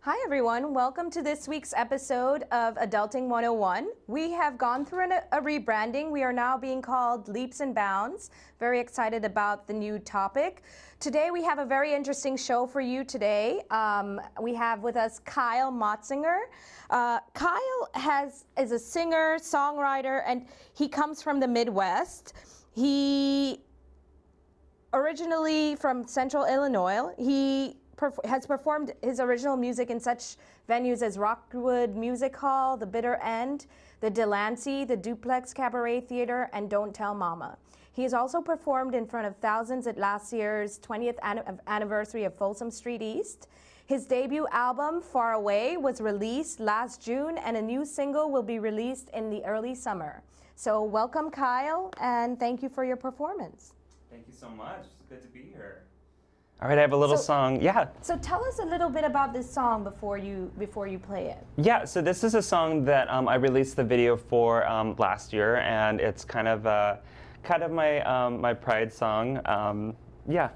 Hi everyone, welcome to this week's episode of Adulting 101. We have gone through a rebranding. We are now being called Leaps and Bounds. Very excited about the new topic. Today we have a very interesting show for you today. We have with us Kyle Motsinger. Kyle is a singer, songwriter, and he comes from the Midwest. He originally from Central Illinois. He has performed his original music in such venues as Rockwood Music Hall, the Bitter End, the Delancey, the Duplex Cabaret Theater, and Don't Tell Mama. He has also performed in front of thousands at last year's 20th anniversary of Folsom Street East. His debut album, Far Away, was released last June, and a new single will be released in the early summer. So welcome, Kyle, and thank you for your performance. Thank you so much. It's good to be here. All right, I have a little song. Yeah. So tell us a little bit about this song before you play it. Yeah. So this is a song that I released the video for last year, and it's kind of my my pride song. Yeah.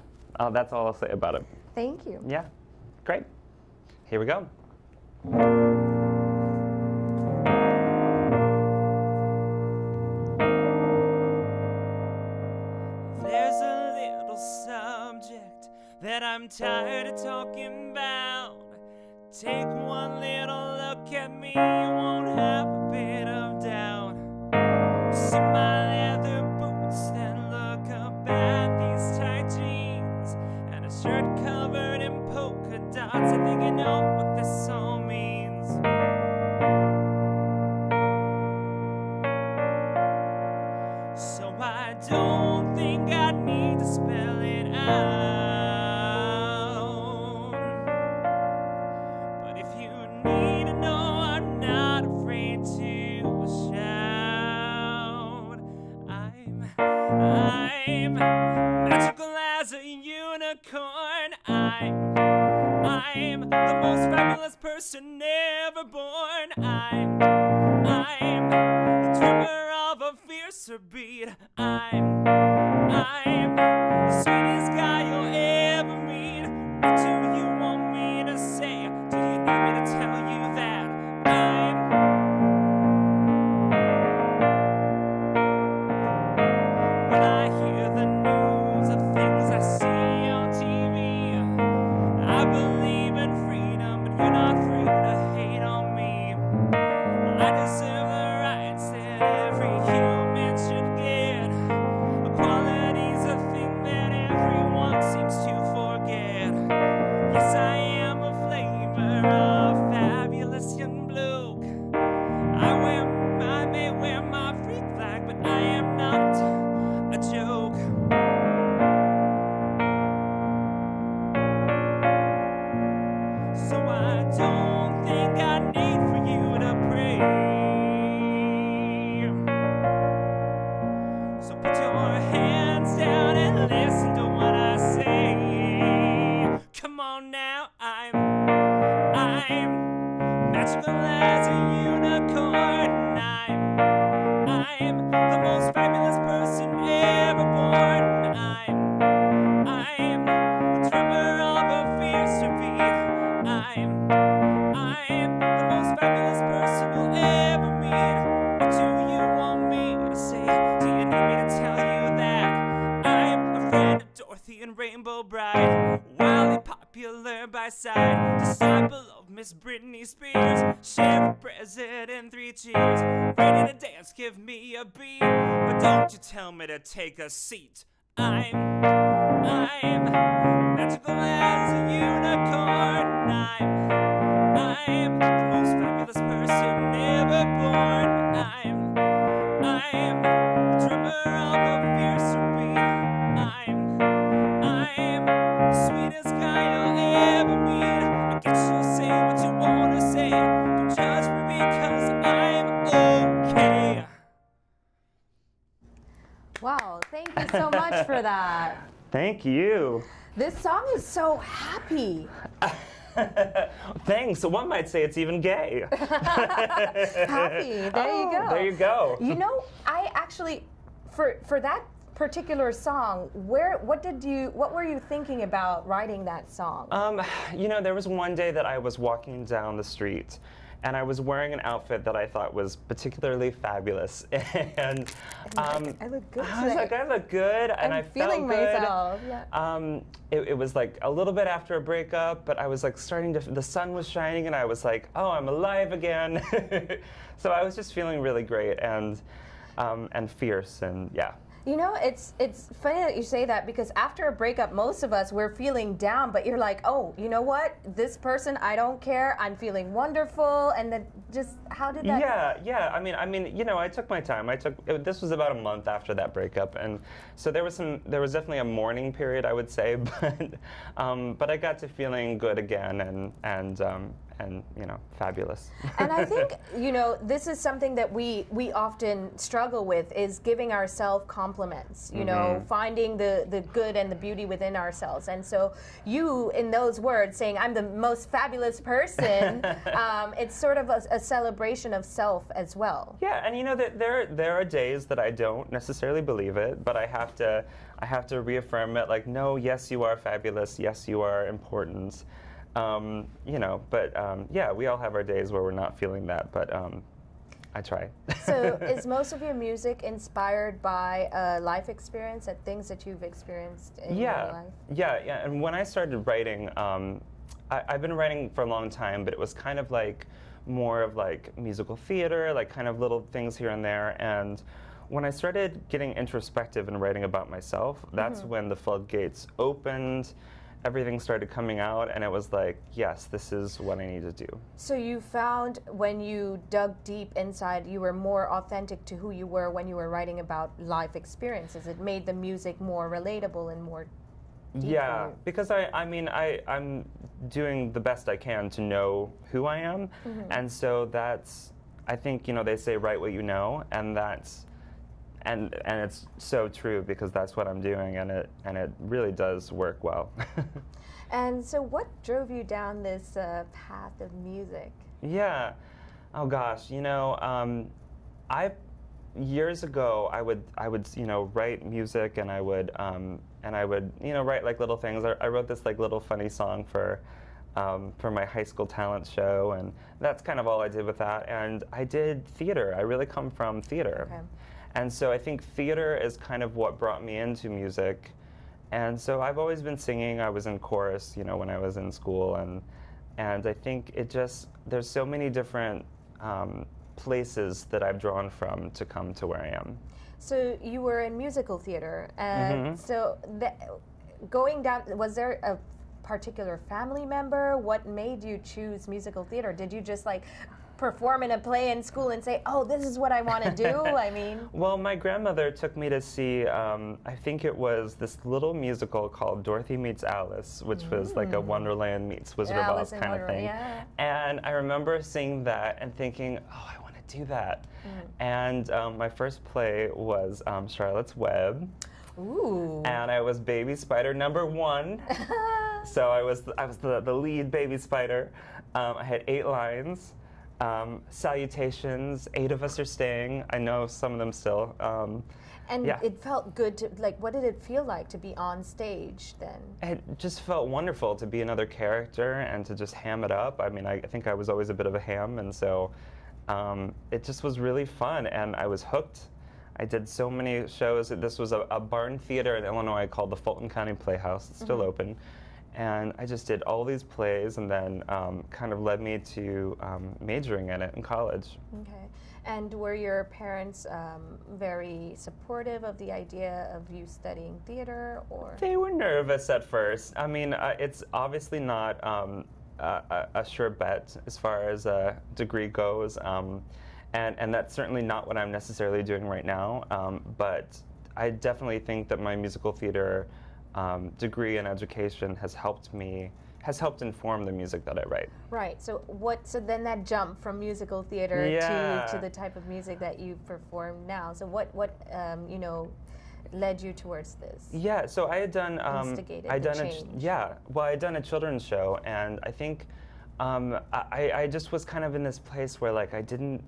That's all I'll say about it. Thank you. Yeah. Great. Here we go. That I'm tired of talking about. Take one little look at me, you won't have a bit of doubt. See my leather boots, then look up at these tight jeans and a shirt covered in polka dots. I think you know what this all means. So I don't think I need to spell it out. I'm magical as a unicorn. I'm the most fabulous person ever born. I'm the drummer of a fiercer beat. I'm the sweetest guy you'll ever meet. What do you want me to say? Do you need me to tell you that when I hear the news of things I see on TV, I believe in freedom, but you're not free to hate on me. I deserve the rights that every human should get. Equality's a thing that everyone seems to forget. Yes, I am a flavor of fabulous young bloke. I may wear my freak flag, but I am not a joke. So I don't think I need for you to pray. So put your hands down and listen to what I say. Come on now, I'm magical as a unicorn. I'm the most fabulous person ever born. I'm the drummer of a fiercer beat. I'm the most fabulous person you'll ever meet. What do you want me to say? Do you need me to tell you that I'm a friend of Dorothy and Rainbow Bride, wildly popular by side, disciple of Miss Britney Spears, sheriff, president, 3 cheers, ready to dance, give me a beat, but don't you tell me to take a seat. I'm magical as a unicorn. I'm the most fabulous person ever born. I'm the drummer of a fiercer beat. I'm the sweetest guy you'll ever meet. I get you say what you wanna say. Don't judge me because I'm okay. Wow, thank you so much for that. Thank you. This song is so happy. Thanks. One might say it's even gay. Happy. There you go. There you go. You know, I actually, for that particular song, what were you thinking about writing that song? You know, there was one day that I was walking down the street and I was wearing an outfit that I thought was particularly fabulous. And I look good I was today. like, I look good, and I feeling felt good. myself. Yeah. It was like a little bit after a breakup, but I was like starting to, the sun was shining, and I was like, oh, I'm alive again. So I was just feeling really great and fierce, and yeah. You know, it's funny that you say that, because after a breakup, most of us, we're feeling down, but you're like, oh, you know what? This person, I don't care. I'm feeling wonderful. And then just, how did that? Yeah. I mean, you know, I took my time. This was about a month after that breakup, and so there was definitely a mourning period, I would say, but I got to feeling good again, and you know, fabulous. And I think, you know, this is something that we often struggle with, is giving ourselves compliments, you know, finding the good and the beauty within ourselves. And so you, in those words, saying, I'm the most fabulous person, it's sort of a celebration of self as well. Yeah, and you know, that there are days that I don't necessarily believe it, but I have to reaffirm it, like, no, yes, you are fabulous, yes, you are important. You know, but yeah, we all have our days where we're not feeling that, but I try. So is most of your music inspired by life experience and things that you've experienced in your life? Yeah. And when I started writing, I've been writing for a long time, but it was kind of like more of like musical theater, like kind of little things here and there. And when I started getting introspective and writing about myself, that's when the floodgates opened. Everything started coming out, and it was like, yes, this is what I need to do. So you found when you dug deep inside, you were more authentic to who you were when you were writing about life experiences. It made the music more relatable and more deep. Yeah, because I'm doing the best I can to know who I am, and so that's, I think, you know, they say write what you know, and that's, and it's so true, because that's what I'm doing, and it really does work well. And so what drove you down this path of music? Yeah, oh gosh, you know, years ago I would you know, write music, and I would you know, write like little things. I wrote this like little funny song for my high school talent show, and that's kind of all I did with that. And I did theater. I really come from theater. Okay. And so I think theater is kind of what brought me into music. And so I've always been singing. I was in chorus, you know, when I was in school, and I think it just, there's so many different places that I've drawn from to come to where I am. So you were in musical theater, and so going down, was there a particular family member? What made you choose musical theater? Did you just like perform in a play in school and say, oh, this is what I want to do? I mean, well, my grandmother took me to see, I think it was this little musical called Dorothy Meets Alice, which was like a Wonderland meets Wizard of Oz kind of thing. Yeah. And I remember seeing that and thinking, oh, I want to do that. And my first play was Charlotte's Web. Ooh. And I was baby spider #1. So I was the lead baby spider. I had 8 lines. Salutations, 8 of us are staying. I know some of them still. And yeah. It felt good to, like, what did it feel like to be on stage then? It just felt wonderful to be another character and to just ham it up. I mean, I think I was always a bit of a ham, and so it just was really fun, and I was hooked. I did so many shows. This was a barn theater in Illinois called the Fulton County Playhouse. It's still open. And I just did all these plays, and then kind of led me to majoring in it in college. Okay. And were your parents very supportive of the idea of you studying theater, or? They were nervous at first. I mean, it's obviously not a sure bet as far as a degree goes, and that's certainly not what I'm necessarily doing right now. But I definitely think that my musical theater degree and education has helped inform the music that I write. Right. So then that jump from musical theater to the type of music that you perform now. So what you know, led you towards this? Yeah. So I had done change. Well, I had done a children's show, and I think I just was kind of in this place where, like, I didn't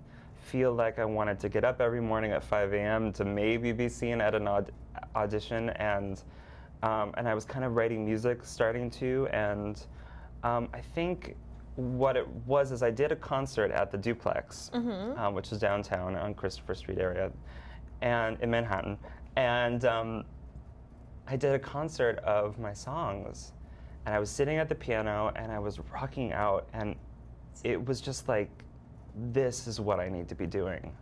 feel like I wanted to get up every morning at 5 a.m. to maybe be seen at an audition, and I was kind of writing music starting to, and I think what it was is I did a concert at the Duplex, which is downtown on Christopher Street area, and in Manhattan, and I did a concert of my songs, and I was sitting at the piano and I was rocking out, and it was just like, this is what I need to be doing.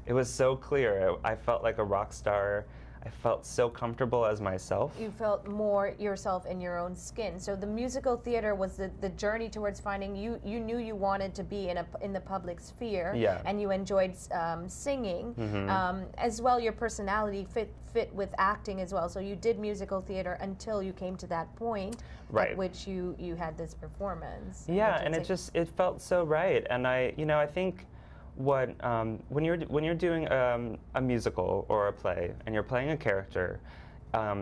It was so clear. I felt like a rock star. I felt so comfortable as myself. You felt more yourself in your own skin. So the musical theater was the journey towards finding you knew you wanted to be in the public sphere, and you enjoyed singing. As well, your personality fit with acting as well. So you did musical theater until you came to that point at which you had this performance. Yeah, and it felt so right. And I think what when you're doing a musical or a play and you're playing a character,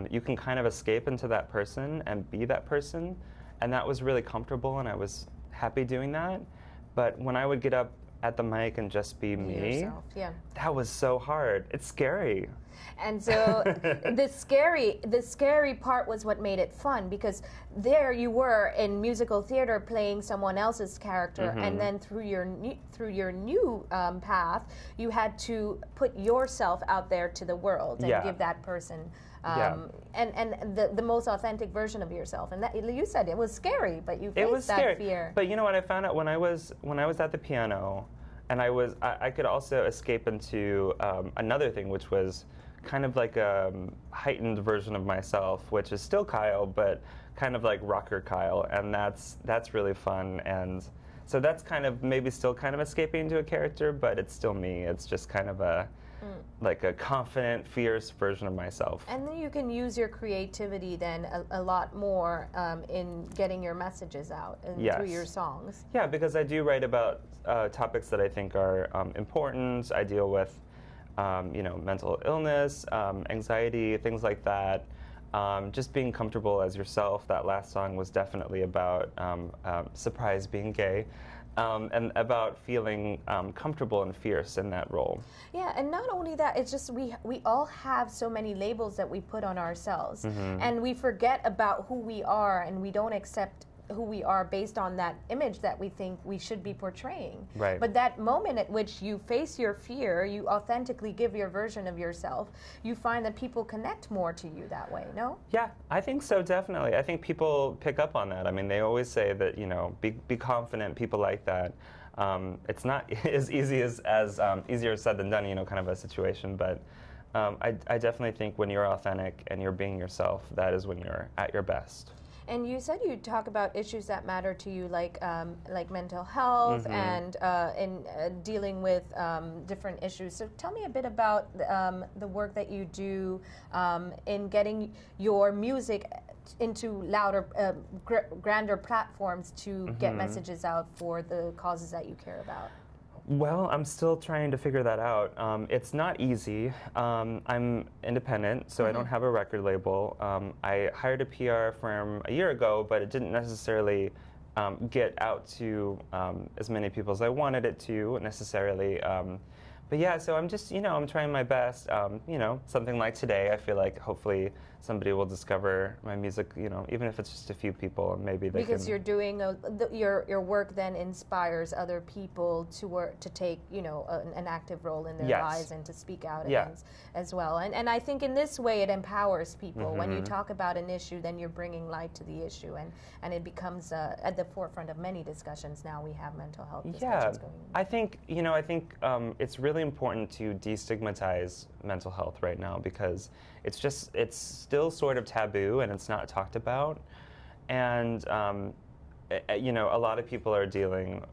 you can kind of escape into that person and be that person, and that was really comfortable, and I was happy doing that. But when I would get up at the mic and just be me, yourself, that was so hard. It's scary. And so the scary part was what made it fun, because there you were in musical theater playing someone else's character, and then through your new path, you had to put yourself out there to the world and give that person and the most authentic version of yourself. And that, you said it was scary, but you faced that fear. But you know what I found out when I was at the piano, and I could also escape into another thing, which was kind of like a heightened version of myself, which is still Kyle, but kind of like rocker Kyle, and that's really fun. And so that's kind of maybe still kind of escaping into a character, but it's still me. It's just kind of like a confident, fierce version of myself. And then you can use your creativity then a lot more in getting your messages out through your songs. Yeah, because I do write about topics that I think are important. I deal with mental illness, anxiety, things like that. Just being comfortable as yourself. That last song was definitely about surprise being gay, and about feeling comfortable and fierce in that role. Yeah, and not only that, it's just we all have so many labels that we put on ourselves, and we forget about who we are, and we don't accept who we are based on that image that we think we should be portraying. Right. But that moment at which you face your fear, you authentically give your version of yourself, you find that people connect more to you that way, no? Yeah, I think so, definitely. I think people pick up on that. I mean, they always say that, be confident, people like that. It's not as easy as easier said than done, kind of a situation, but I definitely think when you're authentic and you're being yourself, that is when you're at your best. And you said you talk about issues that matter to you, like mental health and in dealing with different issues. So tell me a bit about the work that you do in getting your music into louder, grander platforms to get messages out for the causes that you care about. Well, I'm still trying to figure that out. It's not easy. I'm independent, so I don't have a record label. I hired a PR firm a year ago, but it didn't necessarily get out to as many people as I wanted it to necessarily. But yeah, so I'm just, I'm trying my best. Something like today, I feel like hopefully somebody will discover my music, even if it's just a few people, and maybe they because can... you're doing your work then inspires other people to take an active role in their lives and to speak out against as well. And I think in this way it empowers people. When you talk about an issue, then you're bringing light to the issue, and it becomes at the forefront of many discussions. Now we have mental health discussions going on. I think it's really important to destigmatize mental health right now, because it's still sort of taboo and it's not talked about, and a lot of people are dealing,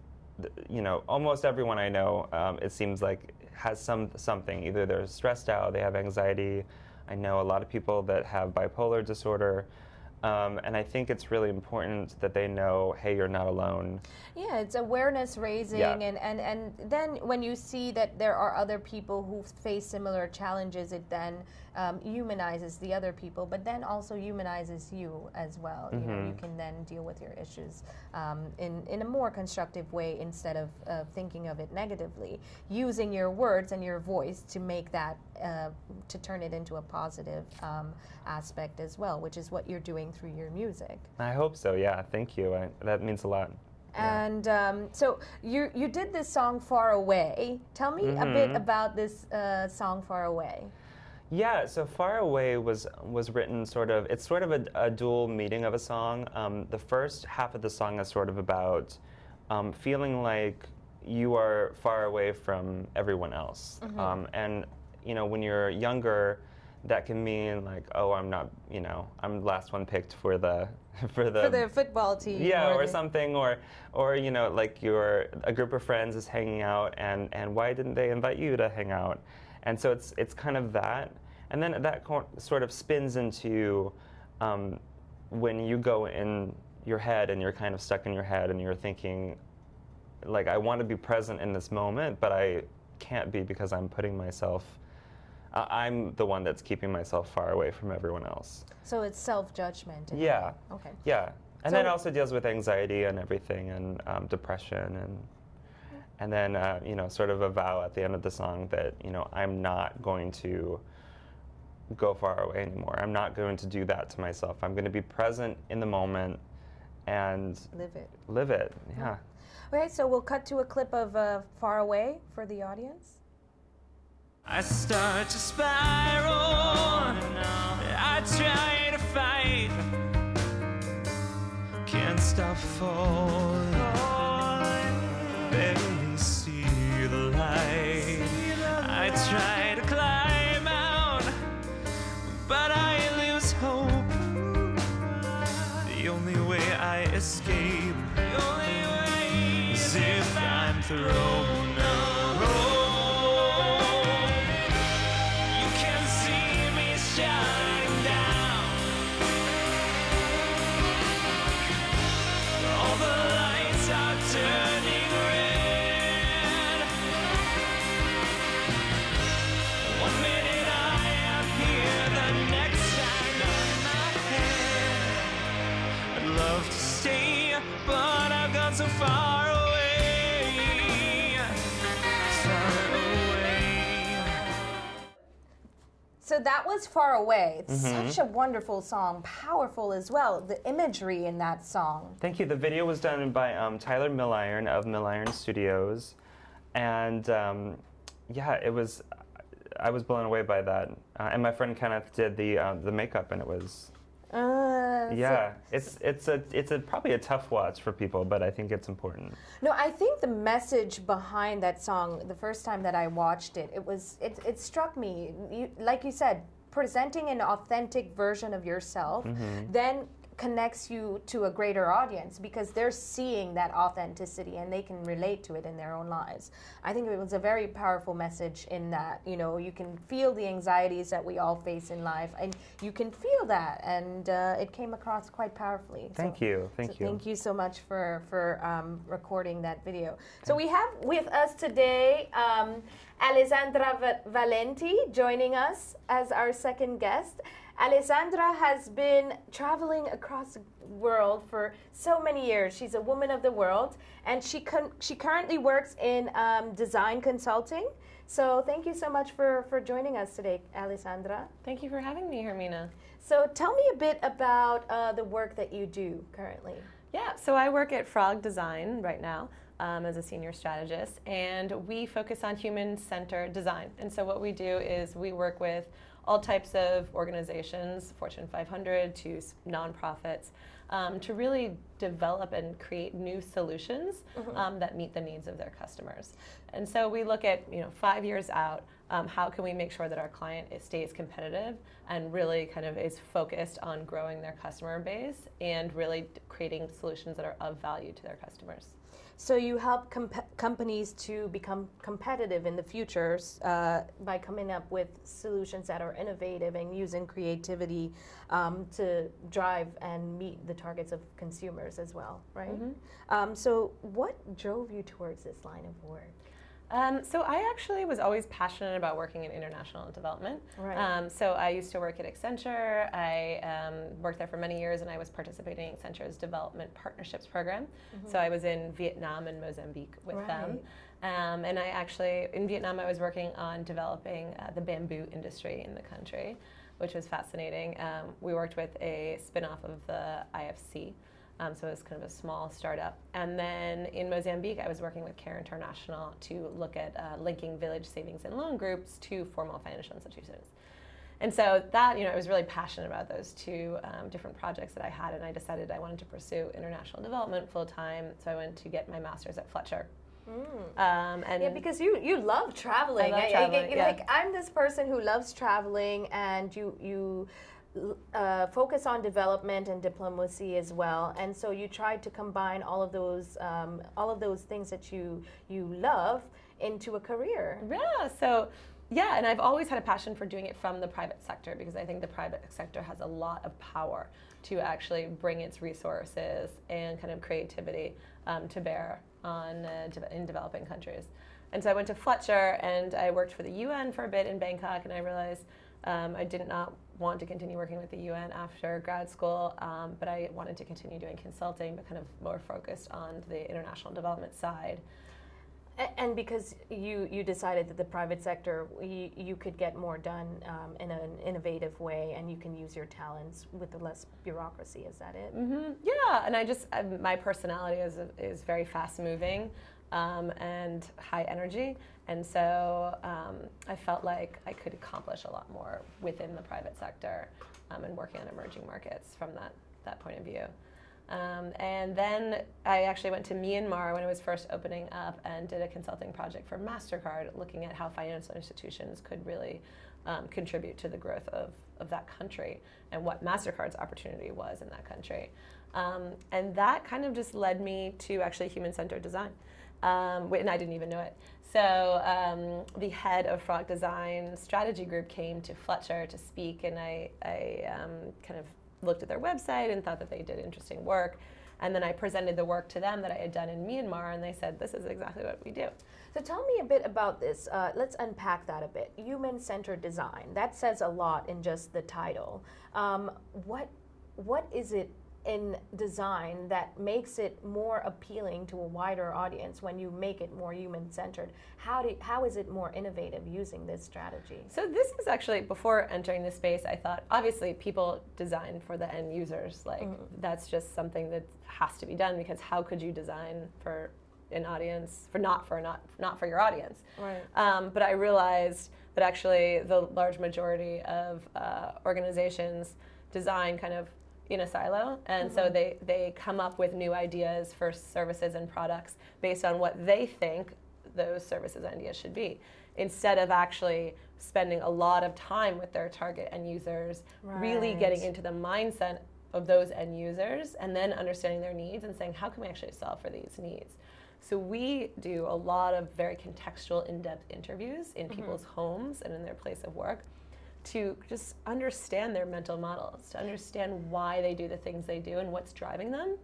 almost everyone I know, it seems like has something. Either they're stressed out, they have anxiety. I know a lot of people that have bipolar disorder, And I think it's really important that they know, hey, you're not alone. Yeah, it's awareness raising, Yeah. and then when you see that there are other people who face similar challenges, it then humanizes the other people, but then also humanizes you as well. You know, you can then deal with your issues in a more constructive way instead of thinking of it negatively, using your words and your voice to make that, to turn it into a positive aspect as well, which is what you're doing through your music. I hope so, yeah, thank you. That means a lot. And so you did this song Far Away. Tell me a bit about this song Far Away. Yeah, so Far Away was written it's sort of a dual meaning of a song. The first half of the song is sort of about feeling like you are far away from everyone else. And, you know, when you're younger, that can mean like, oh, I'm not, you know, I'm the last one picked for the football team. Yeah, or something, or you know, like a group of friends is hanging out, and why didn't they invite you to hang out? And so it's kind of that, and then that sort of spins into when you go in your head and you're kind of stuck in your head and you're thinking, like, I want to be present in this moment, but I can't be because I'm putting myself. I'm the one that's keeping myself far away from everyone else. So it's self-judgment. Yeah. Okay. Yeah, and So then also deals with anxiety and everything, and depression, and then you know, sort of a vow at the end of the song that, you know, I'm not going to go far away anymore. I'm not going to do that to myself. I'm going to be present in the moment and live it. Yeah. Okay, so we'll cut to a clip of Far Away for the audience. I start to spiral. I try to fight, can't stop falling. Barely see the light. I try to climb out, but I lose hope. The only way I escape is if I'm thrown a rope. But I've gone so far away, far away. So that was Far Away. It's such a wonderful song, powerful as well. The imagery in that song. Thank you. The video was done by Tyler Milliron of Milliron Studios, and yeah, I was blown away by that. And my friend Kenneth did the makeup, and it was. Yeah, it's probably a tough watch for people, but I think it's important. No, I think the message behind that song, the first time that I watched it, it struck me. Like you said, presenting an authentic version of yourself, then connects you to a greater audience because they're seeing that authenticity and they can relate to it in their own lives. I think it was a very powerful message in that, you know, you can feel the anxieties that we all face in life and you can feel that, and it came across quite powerfully. Thank you. Thank you so much for recording that video. So we have with us today Alessandra Valenti joining us as our second guest. Alessandra has been traveling across the world for so many years. She's a woman of the world, and she currently works in design consulting. So thank you so much for joining us today, Alessandra. Thank you for having me, Hermina. So tell me a bit about the work that you do currently. Yeah, so I work at Frog Design right now as a senior strategist, and we focus on human-centered design. And so what we do is we work with all types of organizations, Fortune 500 to nonprofits, to really develop and create new solutions that meet the needs of their customers. And so we look at 5 years out, how can we make sure that our client stays competitive and really kind of is focused on growing their customer base and really creating solutions that are of value to their customers. So you help companies to become competitive in the future by coming up with solutions that are innovative and using creativity to drive and meet the targets of consumers as well, right? So what drove you towards this line of work? So I actually was always passionate about working in international development. Right. So I used to work at Accenture. I worked there for many years, and I was participating in Accenture's development partnerships program. So I was in Vietnam and Mozambique with them. And I actually, in Vietnam, I was working on developing the bamboo industry in the country, which was fascinating. We worked with a spin-off of the IFC. So it was kind of a small startup. And then in Mozambique, I was working with CARE International to look at linking village savings and loan groups to formal financial institutions. And so that, I was really passionate about those two different projects that I had, and I decided I wanted to pursue international development full time. So I went to get my master's at Fletcher. And yeah, because you love traveling. I love traveling, yeah. Like I'm this person who loves traveling, and you focus on development and diplomacy as well, and so you tried to combine all of those things that you love into a career. And I've always had a passion for doing it from the private sector, because I think the private sector has a lot of power to actually bring its resources and kind of creativity to bear on in developing countries. And so I went to Fletcher, and I worked for the UN for a bit in Bangkok, and I realized I did not want to continue working with the UN after grad school, but I wanted to continue doing consulting, but kind of more focused on the international development side. And because you decided that the private sector, you could get more done in an innovative way, and you can use your talents with less bureaucracy. Is that it? Yeah, and my personality is very fast moving and high energy. And so I felt like I could accomplish a lot more within the private sector and working on emerging markets from that point of view. And then I actually went to Myanmar when it was first opening up and did a consulting project for MasterCard, looking at how financial institutions could really contribute to the growth of that country and what MasterCard's opportunity was in that country. And that kind of just led me to actually human-centered design. And I didn't even know it. So the head of Frog Design Strategy Group came to Fletcher to speak, and I kind of looked at their website and thought that they did interesting work. And then I presented the work to them that I had done in Myanmar, and they said, this is exactly what we do. So tell me a bit about this. Let's unpack that a bit. Human-centered design. That says a lot in just the title. What is it in design that makes it more appealing to a wider audience when you make it more human-centered? How is it more innovative using this strategy? So this is actually, before entering this space, I thought, obviously people design for the end users. Like that's just something that has to be done, because how could you design for an audience, not for your audience? Right. But I realized that actually the large majority of organizations design kind of in a silo, and so they come up with new ideas for services and products based on what they think those services and ideas should be, instead of actually spending a lot of time with their target end users, really getting into the mindset of those end users, and then understanding their needs and saying, how can we actually solve for these needs? So we do a lot of very contextual, in-depth interviews in people's homes and in their place of work, to just understand their mental models, to understand why they do the things they do and what's driving them,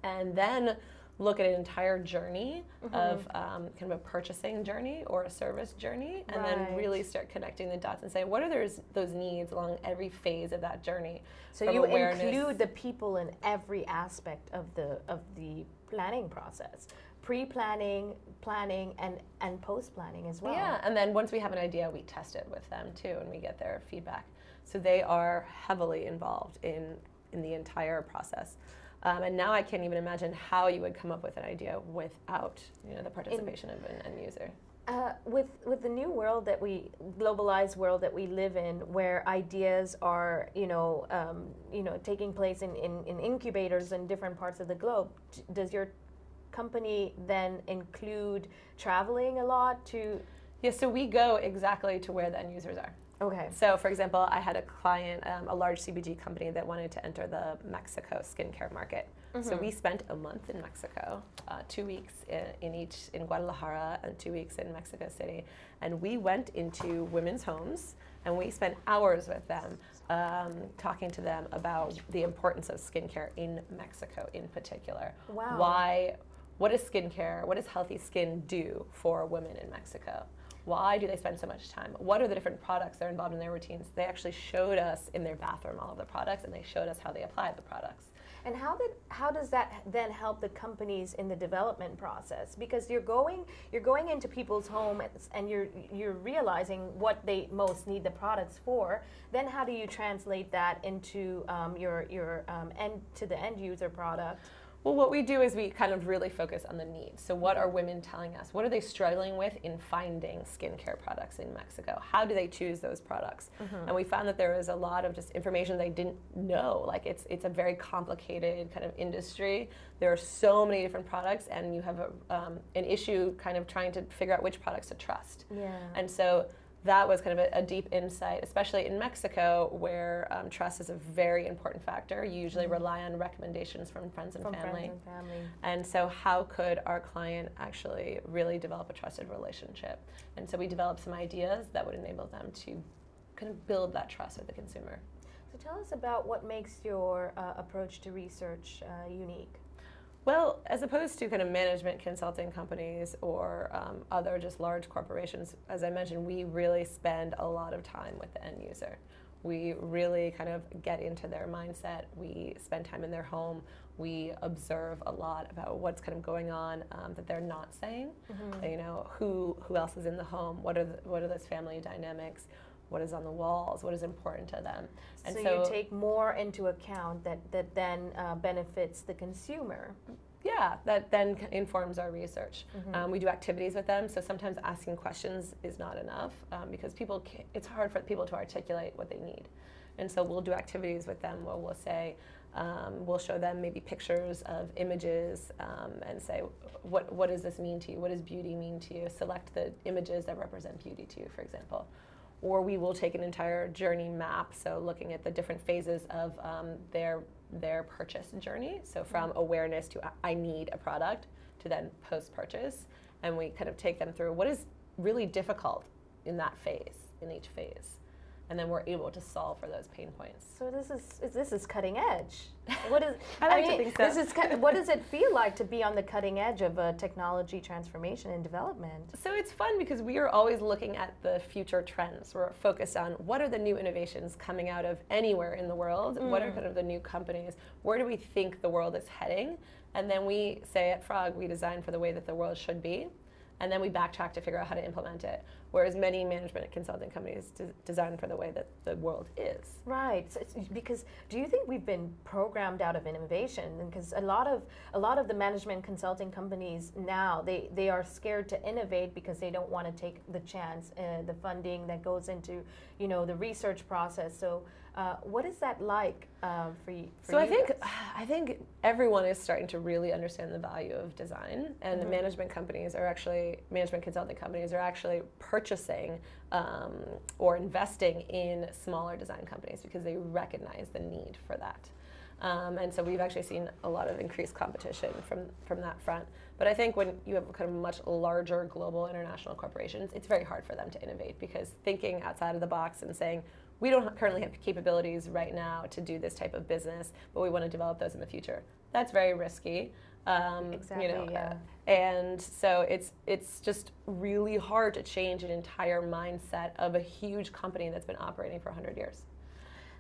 and then look at an entire journey of kind of a purchasing journey or a service journey, and then really start connecting the dots and say, what are those needs along every phase of that journey? So you include the people in every aspect of the planning process. Pre-planning, planning, and post-planning as well. Yeah, and then once we have an idea, we test it with them too, and we get their feedback. So they are heavily involved in the entire process. And now I can't even imagine how you would come up with an idea without the participation of an end user. With the new world globalized world that we live in, where ideas are taking place in incubators in different parts of the globe, does your company then include traveling a lot to? Yeah, so we go exactly to where the end users are. Okay. So, for example, I had a client, a large CPG company that wanted to enter the Mexico skincare market. So we spent a month in Mexico, 2 weeks in Guadalajara and 2 weeks in Mexico City. And we went into women's homes and we spent hours with them talking to them about the importance of skincare in Mexico in particular. Wow. What does skincare, what does healthy skin do for women in Mexico? Why do they spend so much time? What are the different products that are involved in their routines? They actually showed us in their bathroom all of the products, and they showed us how they applied the products. And how does that then help the companies in the development process? Because you're going into people's homes and you're realizing what they most need the products for. Then how do you translate that into your end to the end user product? Well, what we do is we kind of really focus on the needs. So what are women telling us? What are they struggling with in finding skincare products in Mexico? How do they choose those products? And we found that there was a lot of just information they didn't know. Like it's a very complicated kind of industry. There are so many different products, and you have an issue kind of trying to figure out which products to trust. Yeah. And so that was kind of a deep insight, especially in Mexico, where trust is a very important factor. You usually rely on recommendations from friends and family. And so how could our client actually really develop a trusted relationship? And so we developed some ideas that would enable them to kind of build that trust with the consumer. So tell us about what makes your approach to research unique. Well, as opposed to kind of management consulting companies or other just large corporations, as I mentioned, we really spend a lot of time with the end user. We really kind of get into their mindset. We spend time in their home. We observe a lot about what's kind of going on that they're not saying. You know, who else is in the home? What are those family dynamics? What is on the walls? What is important to them? And so you take more into account that then benefits the consumer. Yeah, that then informs our research. We do activities with them, so sometimes asking questions is not enough because it's hard for people to articulate what they need. And so we'll do activities with them where we'll say, we'll show them maybe pictures of images and say, what does this mean to you? What does beauty mean to you? Select the images that represent beauty to you, for example. Or we will take an entire journey map, so looking at the different phases of their purchase journey. So from awareness to I need a product to then post-purchase. And we kind of take them through what is really difficult in that phase, in each phase. And then we're able to solve for those pain points. So this is cutting edge. What is I think so. What does it feel like to be on the cutting edge of a technology transformation and development? So it's fun because we are always looking at the future trends. We're focused on what are the new innovations coming out of anywhere in the world? What are kind of the new companies? Where do we think the world is heading? And then we say at Frog, we design for the way that the world should be. And then we backtrack to figure out how to implement it. Whereas many management and consulting companies design for the way that the world is. Right. So because do you think we've been programmed out of innovation? Because a lot of the management consulting companies now they are scared to innovate because they don't want to take the chance, the funding that goes into the research process. So what is that like for you? So I think everyone is starting to really understand the value of design, and management consulting companies are actually purchasing or investing in smaller design companies because they recognize the need for that. And so we've actually seen a lot of increased competition from that front. But I think when you have kind of much larger global international corporations, it's very hard for them to innovate because thinking outside of the box and saying, we don't currently have capabilities right now to do this type of business, but we want to develop those in the future. That's very risky. Exactly, yeah. And so it's just really hard to change an entire mindset of a huge company that's been operating for 100 years.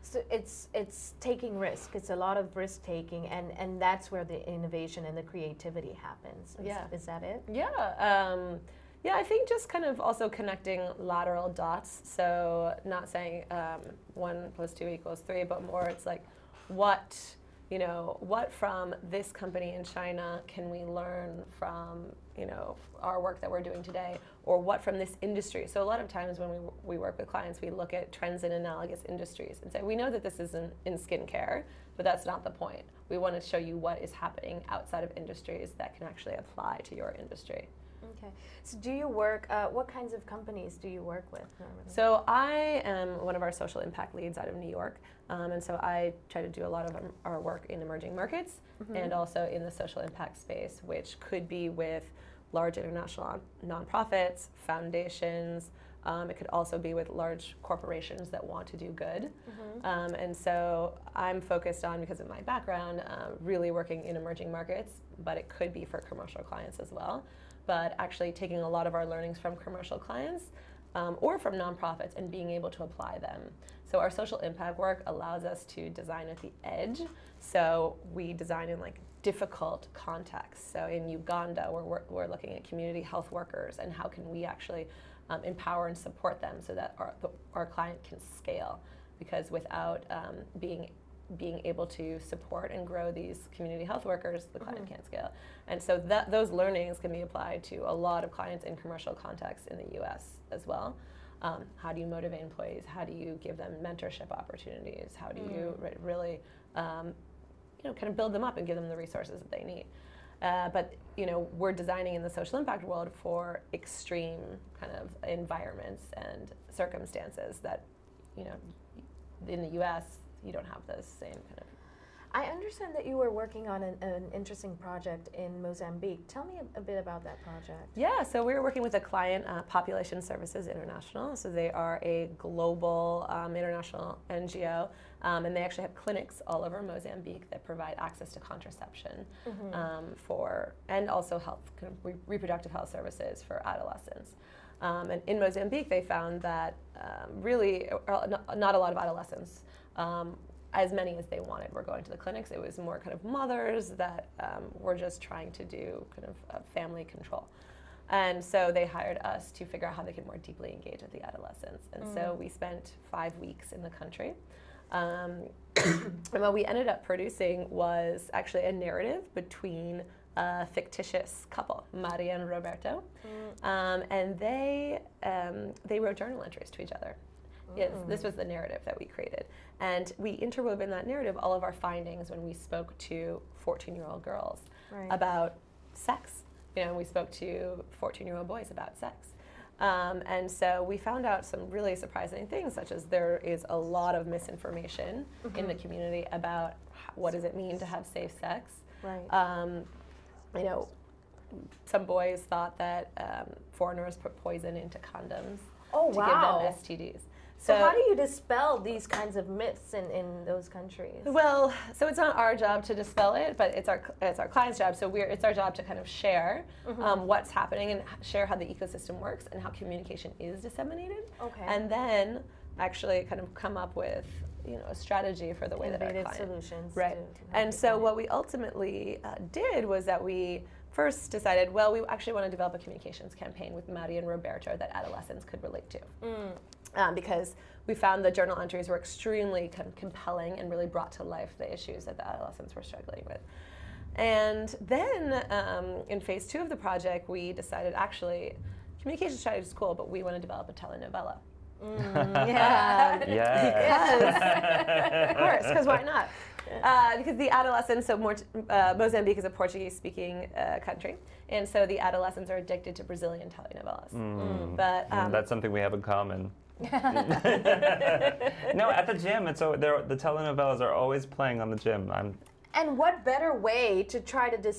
So it's taking risk. It's a lot of risk taking, and that's where the innovation and the creativity happens. Is that it? Yeah. Yeah, I think just kind of also connecting lateral dots. So not saying 1 + 2 = 3, but more it's like what from this company in China can we learn from our work that we're doing today, or what from this industry. So a lot of times when we work with clients, we look at trends in analogous industries and say, we know that this isn't in skincare, but that's not the point. We want to show you what is happening outside of industries that can actually apply to your industry. Okay. So do you work, what kinds of companies do you work with normally? So I am one of our social impact leads out of New York, and so I try to do a lot of our work in emerging markets and also in the social impact space, which could be with large international nonprofits, foundations. It could also be with large corporations that want to do good. And so I'm focused on, because of my background, really working in emerging markets, but it could be for commercial clients as well. But actually taking a lot of our learnings from commercial clients or from nonprofits and being able to apply them. So our social impact work allows us to design at the edge. So we design in like difficult contexts. So in Uganda, we're looking at community health workers and how can we actually empower and support them so that our client can scale. Because without being able to support and grow these community health workers, the client can't scale. And so those learnings can be applied to a lot of clients in commercial contexts in the US as well. How do you motivate employees? How do you give them mentorship opportunities? How do you really kind of build them up and give them the resources that they need? But we're designing in the social impact world for extreme kind of environments and circumstances that, in the US, you don't have those same kind of. I understand that you were working on an interesting project in Mozambique. Tell me a bit about that project. Yeah, so we were working with a client, Population Services International. So they are a global international NGO, and they actually have clinics all over Mozambique that provide access to contraception and also health, kind of reproductive health services for adolescents. And in Mozambique, they found that really not a lot of adolescents, as many as they wanted, were going to the clinics. It was more kind of mothers that were just trying to do kind of family control. And so they hired us to figure out how they could more deeply engage with the adolescents. And so we spent 5 weeks in the country. And what we ended up producing was actually a narrative between a fictitious couple, Maria and Roberto, and they wrote journal entries to each other. Yes, this was the narrative that we created. And we interwove in that narrative all of our findings when we spoke to 14-year-old girls about sex. We spoke to 14-year-old boys about sex. And so we found out some really surprising things, such as there is a lot of misinformation in the community about what does it mean to have safe sex. Some boys thought that foreigners put poison into condoms to give them STDs. So how do you dispel these kinds of myths in those countries? Well, so it's not our job to dispel it, but it's our client's job. So it's our job to kind of share what's happening and share how the ecosystem works and how communication is disseminated. And then actually kind of come up with a strategy for the way that our client solutions. And so what we ultimately did was that we first decided, well, we actually want to develop a communications campaign with Maria and Roberto that adolescents could relate to. Because we found the journal entries were extremely compelling and really brought to life the issues that the adolescents were struggling with. And then in phase 2 of the project, we decided, actually, communication strategy is cool, but we want to develop a telenovela. Of course, because why not? Because the adolescents, Mozambique is a Portuguese-speaking country, and so the adolescents are addicted to Brazilian telenovelas. But that's something we have in common. No, at the gym, the telenovelas are always playing on the gym. And what better way to try to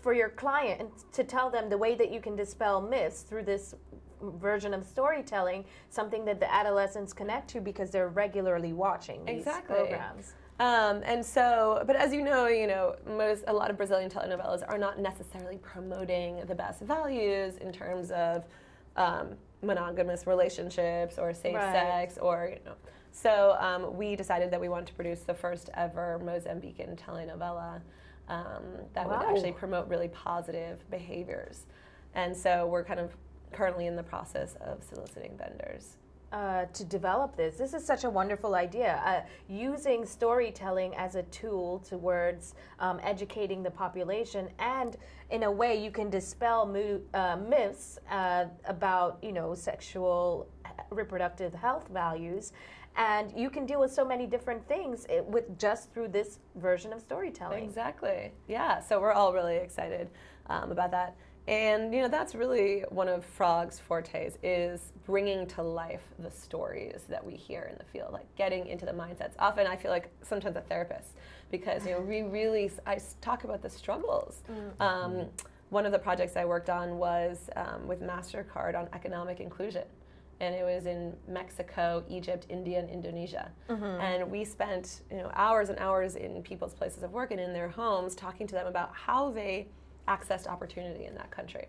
for your client to tell them the way that you can dispel myths through this version of storytelling, something that the adolescents connect to because they're regularly watching these programs. And so, but as you know, a lot of Brazilian telenovelas are not necessarily promoting the best values in terms of monogamous relationships or safe sex or, So we decided that we wanted to produce the first ever Mozambican telenovela that would actually promote really positive behaviors. And so we're kind of currently in the process of soliciting vendors. To develop this. This is such a wonderful idea. Using storytelling as a tool towards educating the population, and in a way you can dispel myths about sexual reproductive health values, and you can deal with so many different things just through this version of storytelling. Exactly. Yeah. So we're all really excited about that. And that's really one of Frog's fortes, is bringing to life the stories that we hear in the field, like getting into the mindsets. Often I feel like sometimes a therapist, because I talk about the struggles. One of the projects I worked on was with MasterCard on economic inclusion. And it was in Mexico, Egypt, India, and Indonesia. And we spent hours and hours in people's places of work and in their homes talking to them about how they accessed opportunity in that country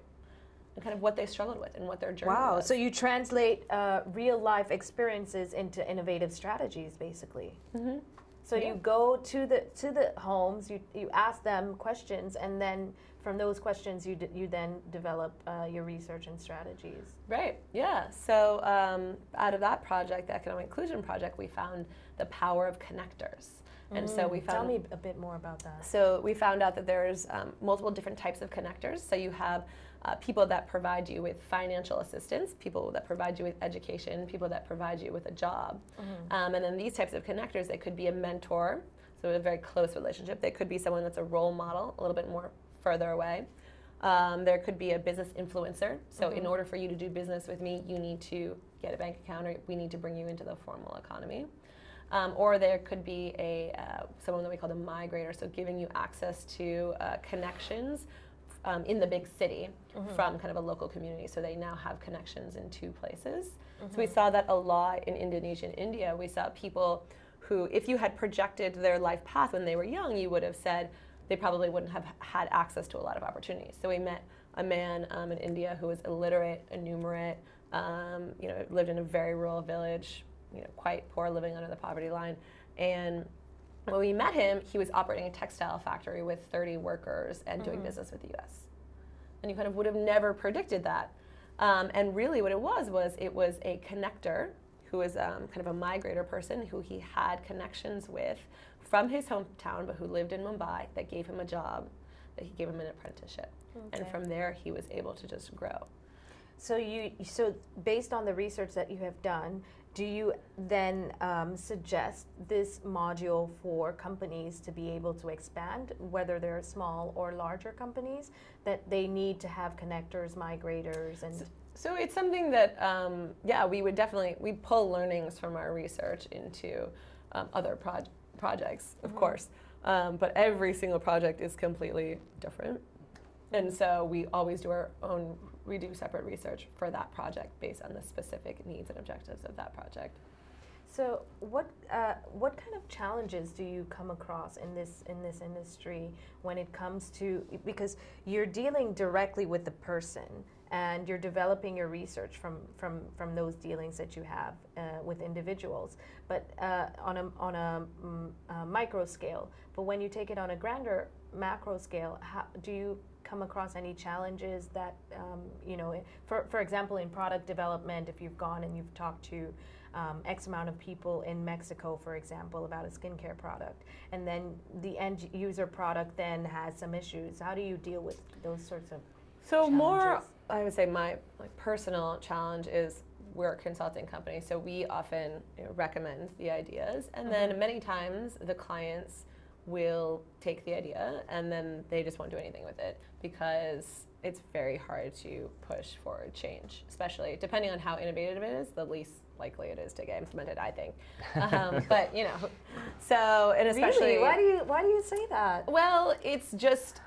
and kind of what they struggled with and what their journey was. Wow, so you translate real life experiences into innovative strategies, basically. So you go to the homes, you ask them questions, and then from those questions you then develop your research and strategies. Right, yeah. So out of that project, the Economic Inclusion Project, we found the power of connectors. And so we found... Tell me a bit more about that. So we found out that there's multiple different types of connectors. So you have people that provide you with financial assistance, people that provide you with education, people that provide you with a job. And then these types of connectors, they could be a mentor, so a very close relationship. They could be someone that's a role model, a little bit more further away. There could be a business influencer. So in order for you to do business with me, you need to get a bank account, or we need to bring you into the formal economy. Or there could be someone that we call the migrator, so giving you access to connections in the big city from kind of a local community. So they now have connections in two places. So we saw that a lot in Indonesia and India. We saw people who, if you had projected their life path when they were young, you would have said they probably wouldn't have had access to a lot of opportunities. So we met a man in India who was illiterate, enumerate, lived in a very rural village, quite poor, living under the poverty line. And when we met him, he was operating a textile factory with 30 workers and doing business with the US. And you kind of would have never predicted that. And really what it was a connector who was kind of a migrator person who he had connections with from his hometown, but who lived in Mumbai, that gave him a job, that he gave him an apprenticeship. And from there, he was able to just grow. So based on the research that you have done, do you then suggest this module for companies to be able to expand, whether they're small or larger companies, that they need to have connectors, migrators, and... So it's something that, we pull learnings from our research into other projects, of course. But every single project is completely different. And so we always do we do separate research for that project based on the specific needs and objectives of that project. So what kind of challenges do you come across in this industry when it comes to, because you're dealing directly with the person and you're developing your research from those dealings that you have with individuals, but on a micro scale. But when you take it on a grander macro scale, do you come across any challenges that, for example, in product development, if you've gone and you've talked to X amount of people in Mexico, for example, about a skincare product, and then the end user product then has some issues, how do you deal with those sorts of challenges? More, I would say my personal challenge is we're a consulting company, so we often recommend the ideas, and then many times the clients will take the idea and then they just won't do anything with it, because it's very hard to push forward change, especially depending on how innovative it is, the least likely it is to get implemented, I think. But so, and especially... Really? Why do you say that? Well, it's just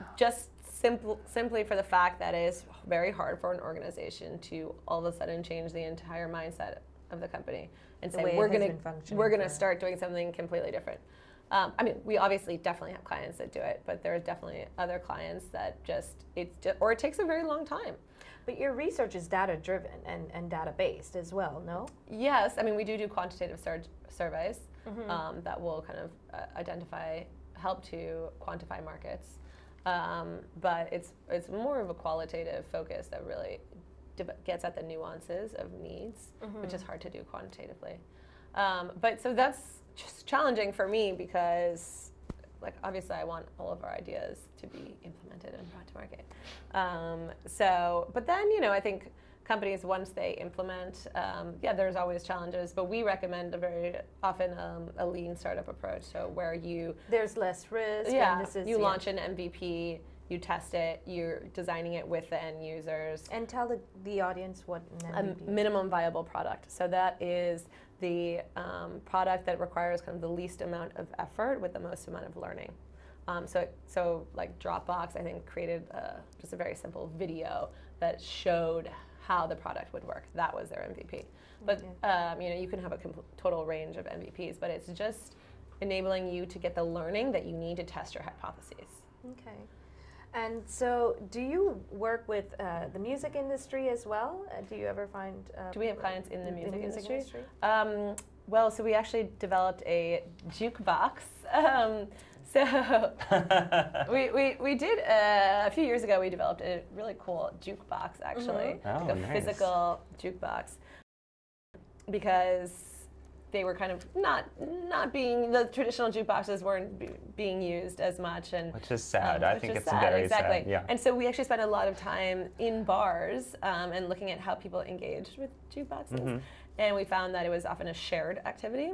simply for the fact that it is very hard for an organization to all of a sudden change the entire mindset of the company and say we're going to start doing something completely different. We obviously definitely have clients that do it, but there are definitely other clients that or it takes a very long time. But your research is data-driven and data-based as well, no? Yes, we do quantitative surveys that will kind of help to quantify markets. But it's more of a qualitative focus that really gets at the nuances of needs, which is hard to do quantitatively. But so that's just challenging for me because, obviously I want all of our ideas to be implemented and brought to market. But then, I think companies, once they implement, there's always challenges, but we recommend very often a lean startup approach, so where there's less risk. Yeah, and launch an MVP, you test it, you're designing it with the end users. And tell the audience what an MVP is. Minimum viable product. So that is the product that requires kind of the least amount of effort with the most amount of learning. So like Dropbox, I think, created just a very simple video that showed how the product would work. That was their MVP. But you know, you can have a total range of MVPs, but it's just enabling you to get the learning that you need to test your hypotheses. Okay. And so, do you work with the music industry as well? Do you ever find? Do we have clients in the music industry? industry? Well, so we actually developed a jukebox. So we did a few years ago. We developed a really cool jukebox, actually, like a physical jukebox, because they were kind of not being, the traditional jukeboxes weren't being used as much, and which is sad. I think it's sad, very exactly. sad. Yeah. And so we actually spent a lot of time in bars and looking at how people engaged with jukeboxes. And we found that it was often a shared activity.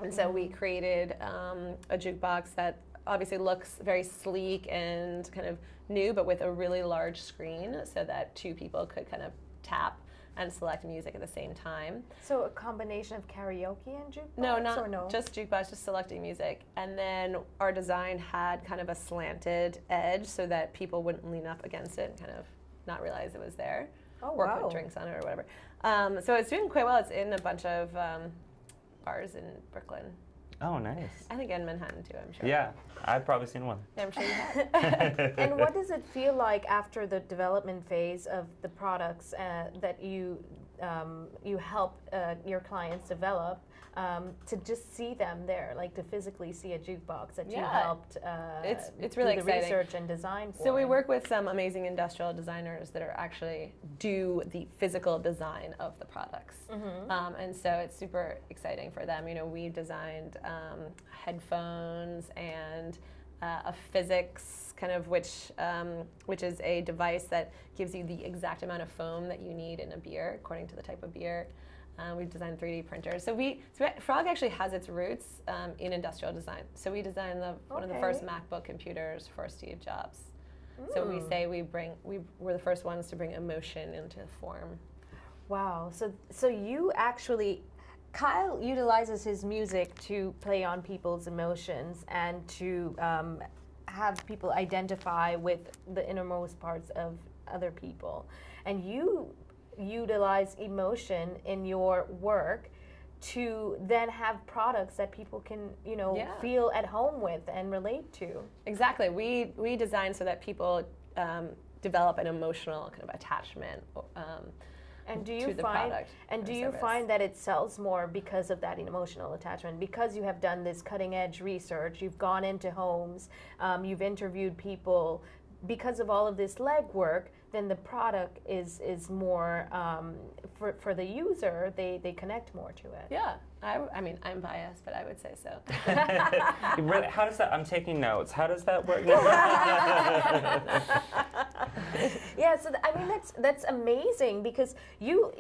And so we created a jukebox that obviously looks very sleek and kind of new, but with a really large screen so that two people could kind of tap and select music at the same time. So a combination of karaoke and jukebox? No, just jukebox, just selecting music. And then our design had kind of a slanted edge so that people wouldn't lean up against it and kind of not realize it was there. Or put drinks on it or whatever. So it's doing quite well. It's in a bunch of bars in Brooklyn. Oh, nice. I think in Manhattan too, I'm sure. Yeah, I've probably seen one. Yeah, I'm sure you have. And what does it feel like after the development phase of the products that you help your clients develop, to just see them there, like to physically see a jukebox that you helped it's really do the exciting. research and design for? So we work with some amazing industrial designers that are actually do the physical design of the products. And so it's super exciting for them. You know, we designed headphones and a physics kind of, which is a device that gives you the exact amount of foam that you need in a beer according to the type of beer. We've designed 3D printers. So Frog actually has its roots in industrial design. So we designed one of the first MacBook computers for Steve Jobs. So we say we're the first ones to bring emotion into form. Wow. So you actually, Kyle utilizes his music to play on people's emotions and to have people identify with the innermost parts of other people. And you utilize emotion in your work to then have products that people can, you know, feel at home with and relate to. Exactly. We design so that people develop an emotional kind of attachment and do you to the find, product. And do you find that it sells more because of that emotional attachment? Because you have done this cutting edge research, you've gone into homes, you've interviewed people. Because of all of this legwork, then the product is more for the user. They connect more to it. Yeah, I mean I'm biased, but I would say so. Really, how does that? I'm taking notes. How does that work? Yeah, so I mean that's amazing because you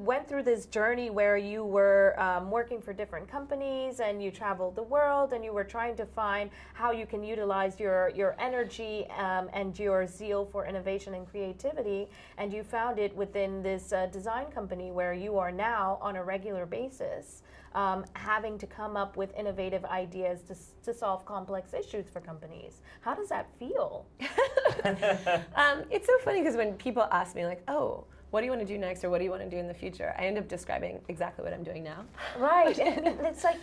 went through this journey where you were working for different companies and you traveled the world and you were trying to find how you can utilize your energy and your zeal for innovation and creativity, and you found it within this design company where you are now on a regular basis having to come up with innovative ideas to solve complex issues for companies. How does that feel? It's so funny because when people ask me like, oh, what do you want to do next or what do you want to do in the future, I end up describing exactly what I'm doing now. Right. And it's like,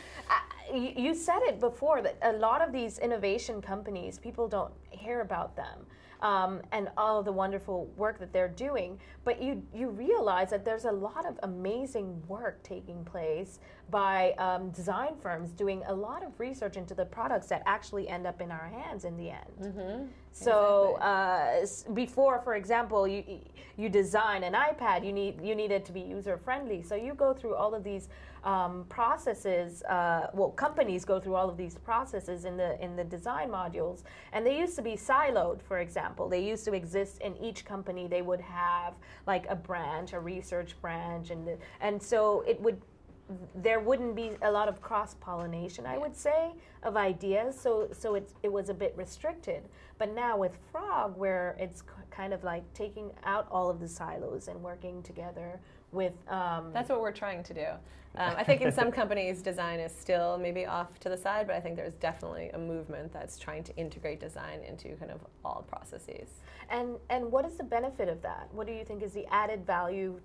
you said it before, that a lot of these innovation companies, people don't hear about them. And all of the wonderful work that they're doing, but you realize that there's a lot of amazing work taking place by design firms doing a lot of research into the products that actually end up in our hands in the end. So before, for example, you design an iPad, you need it to be user friendly. So you go through all of these processes. Well, companies go through all of these processes in the design modules, and they used to be siloed. For example, they used to exist in each company. They would have like a branch, a research branch, and so it would there wouldn't be a lot of cross-pollination, I would say, of ideas, so it was a bit restricted. But now with Frog, where it's kind of like taking out all of the silos and working together with... That's what we're trying to do. I think in some companies, design is still maybe off to the side, but I think there's definitely a movement that's trying to integrate design into kind of all processes. And what is the benefit of that? What do you think is the added value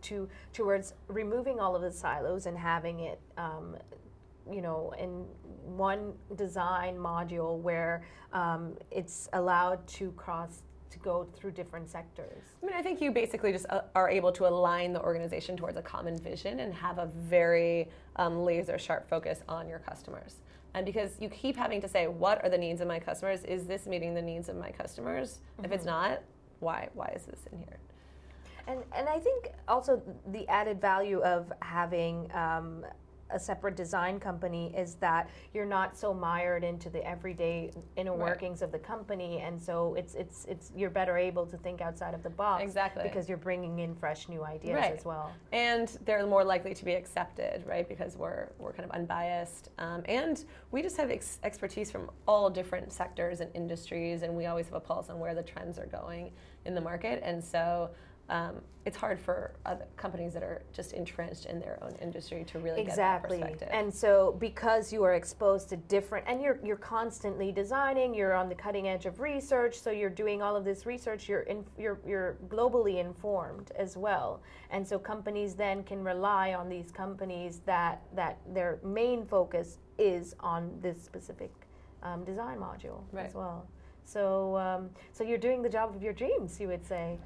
towards removing all of the silos and having it, you know, in one design module where it's allowed to go through different sectors? I mean, I think you basically just are able to align the organization towards a common vision and have a very laser sharp focus on your customers. And because you keep having to say, what are the needs of my customers? Is this meeting the needs of my customers? If it's not, why is this in here? And I think also the added value of having a separate design company is that you're not so mired into the everyday inner workings of the company, and so it's you're better able to think outside of the box. Exactly. Because you're bringing in fresh new ideas as well. And they're more likely to be accepted, right? Because we're kind of unbiased, and we just have expertise from all different sectors and industries, and we always have a pulse on where the trends are going in the market, and so. It's hard for other companies that are just entrenched in their own industry to really get that perspective. And so because you are exposed to different, and you're constantly designing, you're on the cutting edge of research, so you're doing all of this research, you're globally informed as well. And so companies then can rely on these companies that their main focus is on this specific design module as well. So so you're doing the job of your dreams, you would say.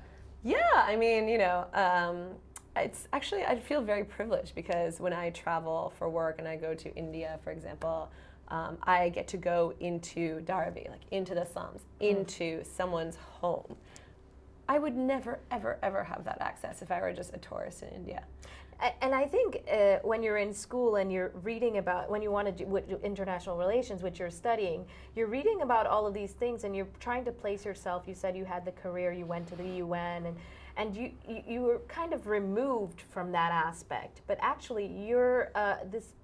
Yeah, I mean, you know, it's actually, I feel very privileged because when I travel for work and I go to India, for example, I get to go into Dharavi, like into the slums, into someone's home. I would never, ever, ever have that access if I were just a tourist in India. And I think when you're in school and you're reading about, when you want to do international relations, which you're studying, you're reading about all of these things and you're trying to place yourself. You said you had the career, you went to the UN, and you were kind of removed from that aspect. But actually, you're this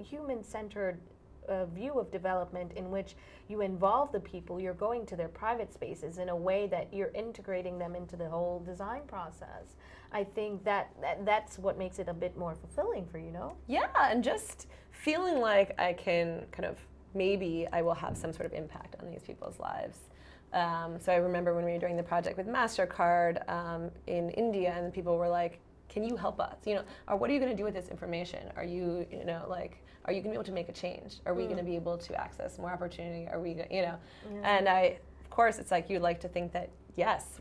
human-centered view of development in which you involve the people, you're going to their private spaces in a way that you're integrating them into the whole design process. I think that's what makes it a bit more fulfilling for you, no? Yeah, and just feeling like I can kind of, maybe I will have some sort of impact on these people's lives. So I remember when we were doing the project with MasterCard in India, and people were like, can you help us? You know, or what are you going to do with this information? Are you, you know, like, are you going to be able to make a change? Are we going to be able to access more opportunity? Are we, you know? And of course, it's like you'd like to think that, yes,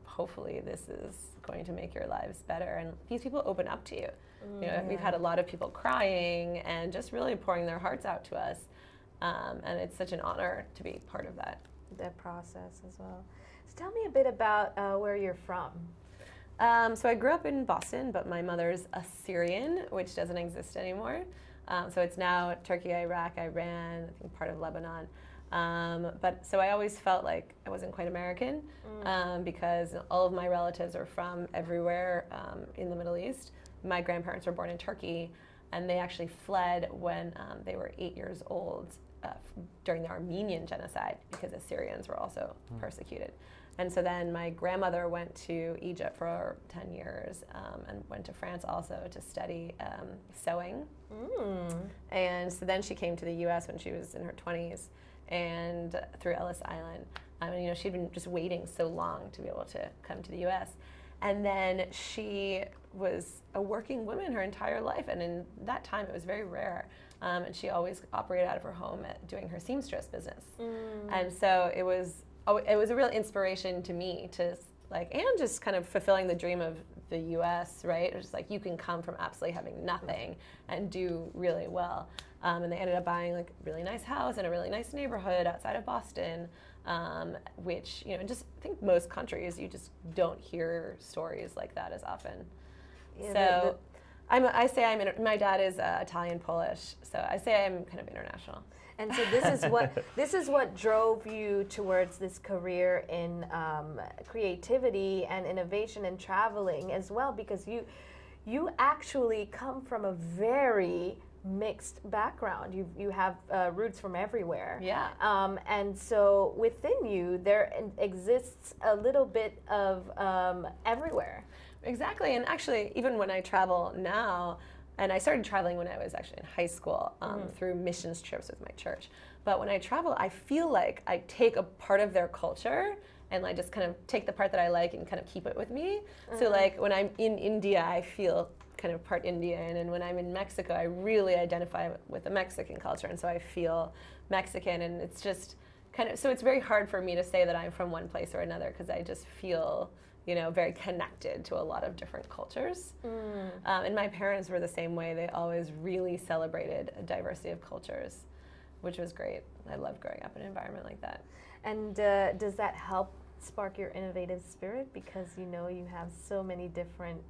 hopefully this is going to make your lives better. And these people open up to you. You know, we've had a lot of people crying and just really pouring their hearts out to us. And it's such an honor to be part of that process as well. So tell me a bit about where you're from. So I grew up in Boston, but my mother's Assyrian, which doesn't exist anymore. So it's now Turkey, Iraq, Iran, I think part of Lebanon. But so I always felt like I wasn't quite American because all of my relatives are from everywhere in the Middle East. My grandparents were born in Turkey, and they actually fled when they were 8 years old during the Armenian genocide because Assyrians were also persecuted. And so then my grandmother went to Egypt for 10 years and went to France also to study sewing. And so then she came to the US when she was in her 20s and through Ellis Island. And you know, she'd been just waiting so long to be able to come to the US. And then she was a working woman her entire life, and in that time it was very rare. And she always operated out of her home doing her seamstress business. And so it was a real inspiration to me to like, and just kind of fulfilling the dream of the US, right? It was just like, you can come from absolutely having nothing and do really well. And they ended up buying like a really nice house in a really nice neighborhood outside of Boston, which, you know, just I think most countries, you just don't hear stories like that as often. Yeah, so my dad is Italian Polish, so I say I'm kind of international. And so this is what drove you towards this career in creativity and innovation and traveling as well, because you actually come from a very mixed background. You have roots from everywhere. Yeah. And so within you, there exists a little bit of everywhere. Exactly, and actually, even when I travel now, and I started traveling when I was actually in high school through missions trips with my church. But when I travel, I feel like I take a part of their culture and I just kind of take the part that I like and kind of keep it with me. So like when I'm in India, I feel kind of part Indian, and when I'm in Mexico, I really identify with the Mexican culture, and so I feel Mexican, and it's just kind of, so it's very hard for me to say that I'm from one place or another because I just feel, you know, very connected to a lot of different cultures. And my parents were the same way. They always really celebrated a diversity of cultures, which was great. I loved growing up in an environment like that. And does that help spark your innovative spirit? Because you know you have so many different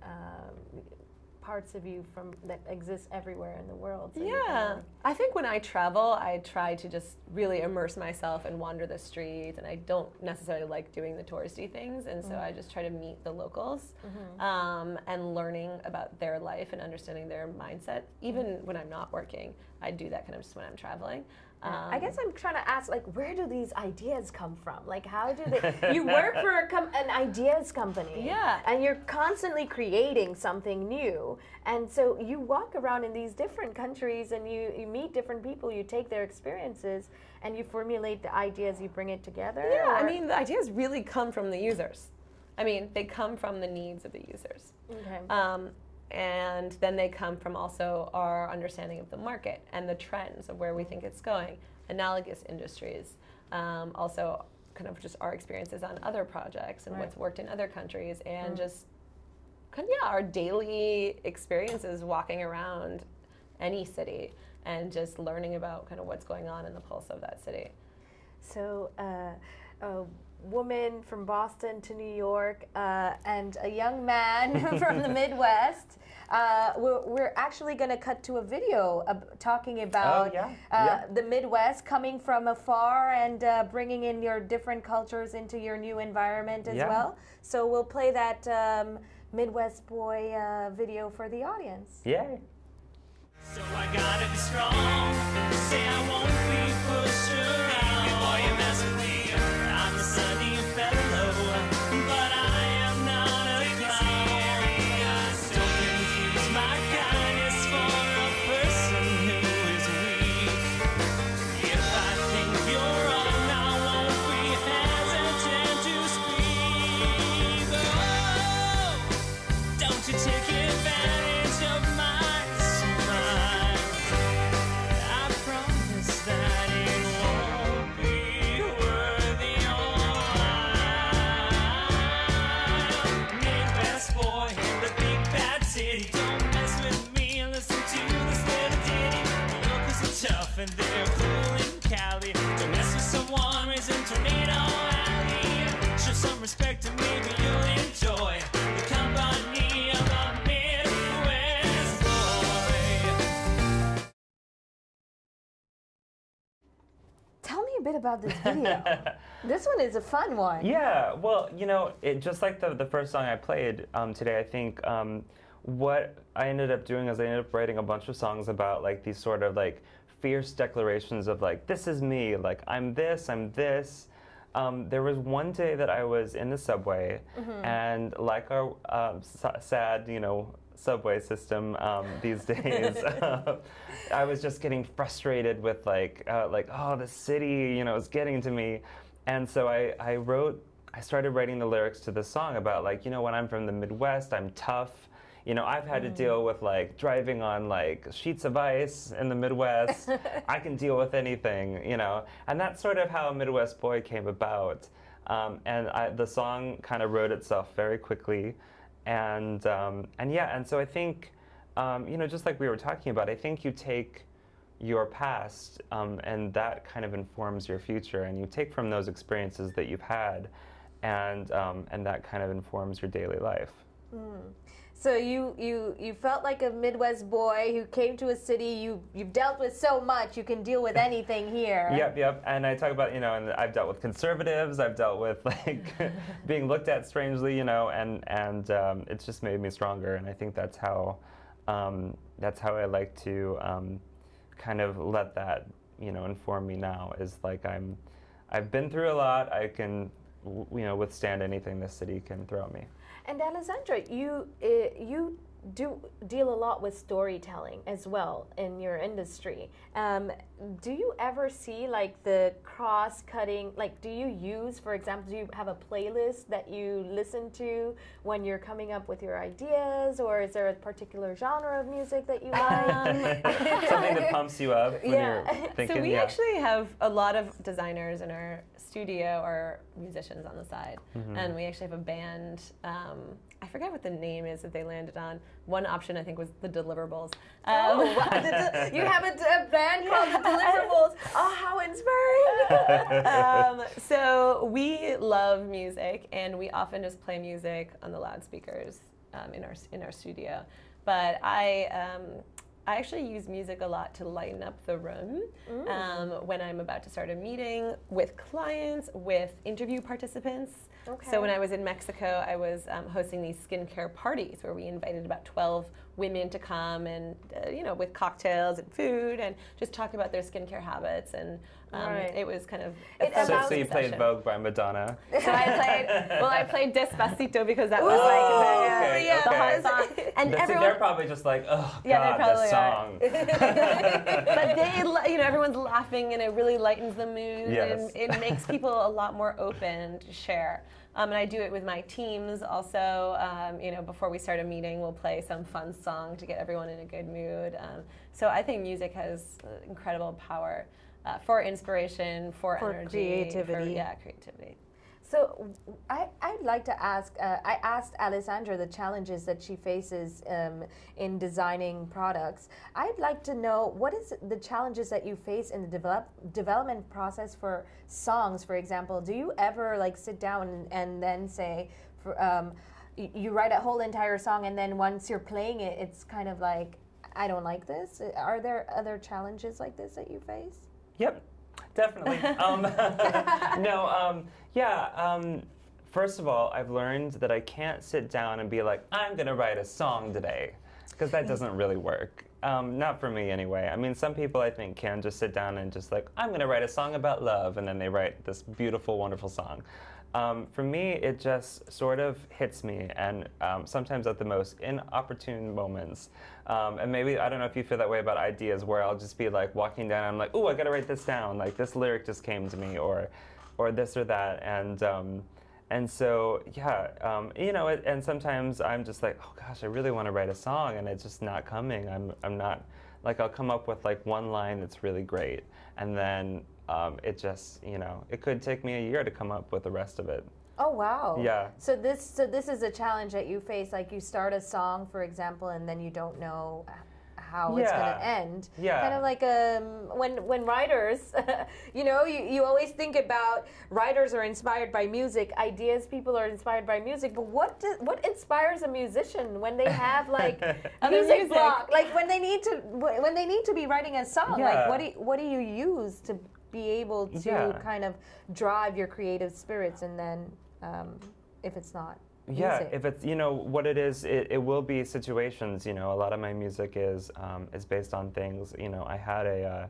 parts of you from that exist everywhere in the world. So yeah, I think when I travel, I try to just really immerse myself and wander the streets, and I don't necessarily like doing the touristy things, and so I just try to meet the locals and learning about their life and understanding their mindset. Even when I'm not working, I do that kind of just when I'm traveling. I guess I'm trying to ask, like, where do these ideas come from? Like, how do they? You work for an ideas company, Yeah. and you're constantly creating something new. And so you walk around in these different countries, and you meet different people. You take their experiences, and you formulate the ideas. You bring it together. Yeah, I mean, the ideas really come from the users. I mean, they come from the needs of the users. Okay. And then they come from also our understanding of the market and the trends of where we think it's going, analogous industries, also kind of just our experiences on other projects and what's worked in other countries, and just kind of, yeah, our daily experiences walking around any city and just learning about kind of what's going on in the pulse of that city. So a woman from Boston to New York and a young man from the Midwest. We're actually going to cut to a video talking about the Midwest, coming from afar and bringing in your different cultures into your new environment as well. So we'll play that Midwest boy video for the audience. Yay. So I gotta be strong. Say I won't be pushed around. Boy, you mess with me. I'm a sunny fellow, but I am not a clown. Don't confuse my kindness for a person who is weak. If I think you're wrong, I won't be hesitant to speak. Oh, don't you take advantage of my smile. I promise that it won't be worth your while. Midwest boy in the big bad city. Don't mess with me and listen to this little ditty. New Yorkers are tough and they're cool in Cali. Don't mess with someone raising Tornado Alley. Show some respect and maybe you'll enjoy the company of a Midwest boy. Tell me a bit about this video. This one is a fun one. Yeah, well, you know, just like the first song I played today, I think what I ended up doing is I ended up writing a bunch of songs about like these sort of like fierce declarations of like, this is me, like I'm this, I'm this. There was one day that I was in the subway, and like our sad, you know, subway system these days, I was just getting frustrated with like, oh, the city, you know, is getting to me. And so I started writing the lyrics to this song about like, you know, when I'm from the Midwest, I'm tough. You know, I've had to deal with like driving on like sheets of ice in the Midwest. I can deal with anything, you know. And that's sort of how Midwest Boy came about. The song kind of wrote itself very quickly. And so I think, you know, just like we were talking about, I think you take your past and that kind of informs your future, and you take from those experiences that you've had, and that kind of informs your daily life. So you felt like a Midwest boy who came to a city. You've dealt with so much. You can deal with anything here. Yep. And I talk about, and I've dealt with conservatives. I've dealt with like being looked at strangely, and it's just made me stronger. And I think that's how I like to kind of let that, inform me now. Is like I've been through a lot. I can, withstand anything this city can throw at me. And Alessandra, you do deal a lot with storytelling as well in your industry. Do you ever see like the cross-cutting, like do you use, for example, do you have a playlist that you listen to when you're coming up with your ideas, or is there a particular genre of music that you like? Something that pumps you up when you're thinking. So we actually have a lot of designers in our studio or musicians on the side, and we actually have a band. I forget what the name is that they landed on. One option I think was the Deliverables. You have a band called the Deliverables. Oh, how inspiring! So we love music, and we often just play music on the loudspeakers in our studio. But I actually use music a lot to lighten up the room when I'm about to start a meeting with clients, with interview participants. Okay. So when I was in Mexico, I was hosting these skincare parties where we invited about 12 women to come and, with cocktails and food and just talk about their skincare habits. And it was kind of So you played Vogue by Madonna. So I played Despacito because that was the hot song. And They're probably just like, oh yeah, God, that song. But they, everyone's laughing and it really lightens the mood, Yes. and it makes people a lot more open to share. And I do it with my teams also. Before we start a meeting, we'll play some fun song to get everyone in a good mood. So I think music has incredible power for inspiration, for energy, creativity. Creativity. So I'd like to ask, I asked Alessandra the challenges that she faces in designing products. I'd like to know, what is the challenges that you face in the development process for songs, for example? Do you ever like sit down and then say, you write a whole entire song and then once you're playing it, it's kind of like, I don't like this? Are there other challenges like this that you face? Yep, definitely. First of all, I've learned that I can't sit down and be like, I'm going to write a song today, because that doesn't really work. Not for me anyway. I mean, some people I think can just sit down and just like, I'm going to write a song about love, and then they write this beautiful, wonderful song. For me, it just sort of hits me, and sometimes at the most inopportune moments. And maybe, I don't know if you feel that way about ideas, where I'll just be like walking down, and I'm like, ooh, I gotta write this down, like this lyric just came to me, or this or that, and so, and sometimes I'm just like, oh gosh, I really want to write a song, and it's just not coming. I'm not, like, I'll come up with like one line that's really great, and then it just, it could take me a year to come up with the rest of it. Oh wow! Yeah. So this is a challenge that you face. Like you start a song, for example, and then you don't know how it's going to end. Yeah. Kind of like when writers, you always think about writers are inspired by music, ideas, people are inspired by music. But what inspires a musician when they have like music block? Like when they need to be writing a song. Yeah. Like what do you use to be able to kind of drive your creative spirits, and then if it's not music. Yeah, if it's, what it is, it will be situations. A lot of my music is based on things. I had a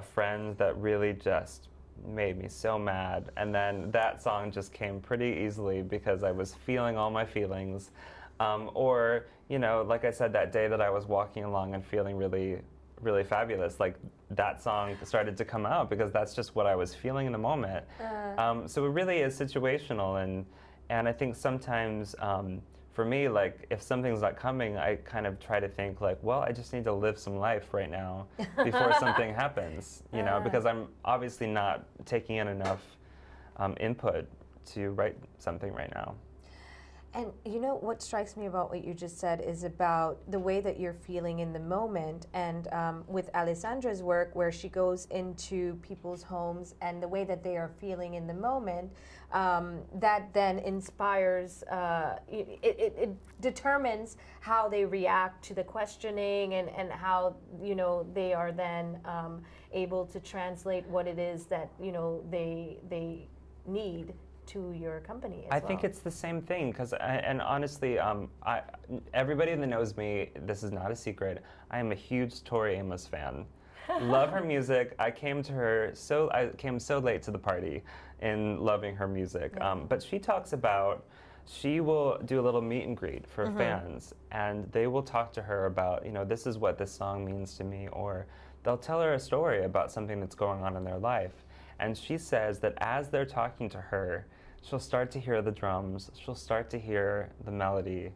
friend that really just made me so mad, and then that song just came pretty easily because I was feeling all my feelings. Or, like I said, that day that I was walking along and feeling really, really fabulous, like that song started to come out because that's just what I was feeling in the moment. So it really is situational, and I think sometimes for me, like if something's not coming, I kind of try to think like, well, I just need to live some life right now before something happens, because I'm obviously not taking in enough input to write something right now. And you know what strikes me about what you just said is about the way that you're feeling in the moment. And with Alessandra's work, where she goes into people's homes and the way that they are feeling in the moment, that then inspires, it determines how they react to the questioning and how, you know, they are then able to translate what it is that, you know, they need to your company as I think it's the same thing, because, and honestly, everybody that knows me, this is not a secret, I am a huge Tori Amos fan. Love her music. I came so late to the party in loving her music. But she talks about, she will do a little meet and greet for fans, and they will talk to her about, you know, this is what this song means to me, or they'll tell her a story about something that's going on in their life. And she says that as they're talking to her, she'll start to hear the drums, she'll start to hear the melody,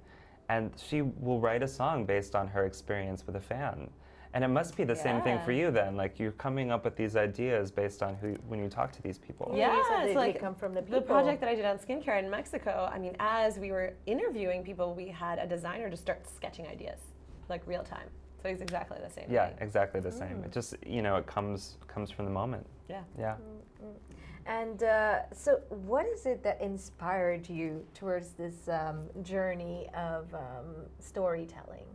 and she will write a song based on her experience with a fan. And it must be the same thing for you then, like you're coming up with these ideas based on when you talk to these people. Yeah, it's like they come from the people. The project that I did on skincare in Mexico, I mean, as we were interviewing people, we had a designer just start sketching ideas, like real time. So it's exactly the same Yeah, thing. exactly the same. It just, you know, it comes from the moment. Yeah. Yeah. And so what is it that inspired you towards this journey of storytelling,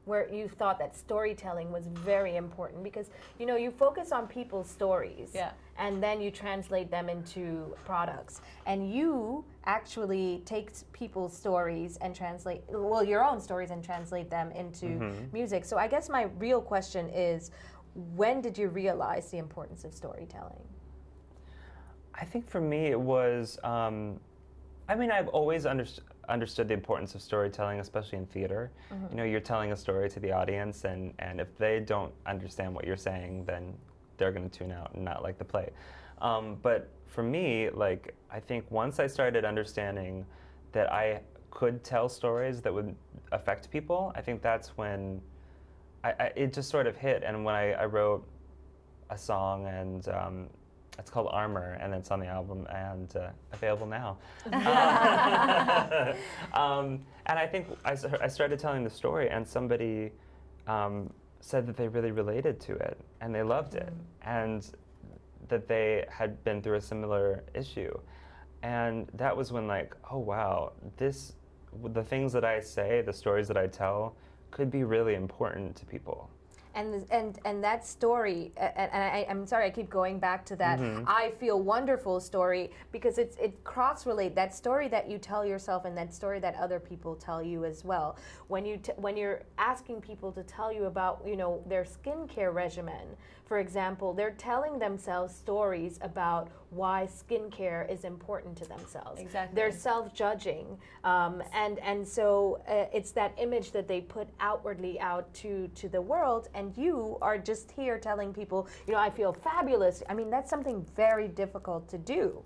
where you thought that storytelling was very important? Because, you know, you focus on people's stories, and then you translate them into products. And you actually take people's stories and translate, well, your own stories and translate them into music. So I guess my real question is, when did you realize the importance of storytelling? I think for me it was, I mean, I've always understood the importance of storytelling, especially in theater. You know, you're telling a story to the audience, and if they don't understand what you're saying, then they're going to tune out and not like the play. But for me, like, I think once I started understanding that I could tell stories that would affect people, I think that's when it just sort of hit. And when I wrote a song, and it's called Armor, and it's on the album and available now. And I think I started telling the story, and somebody said that they really related to it, and they loved it, and that they had been through a similar issue. And that was when, like, oh wow, the things that I say, the stories that I tell, could be really important to people. And that story, and I'm sorry, I keep going back to that I Feel Wonderful story, because it cross-relate that story that you tell yourself and that story that other people tell you as well. When you're asking people to tell you about, you know, their skincare regimen, for example, they're telling themselves stories about why skincare is important to themselves. Exactly. They're self-judging, and so it's that image that they put outwardly out to the world, and you are just here telling people, you know, I feel fabulous. I mean, that's something very difficult to do.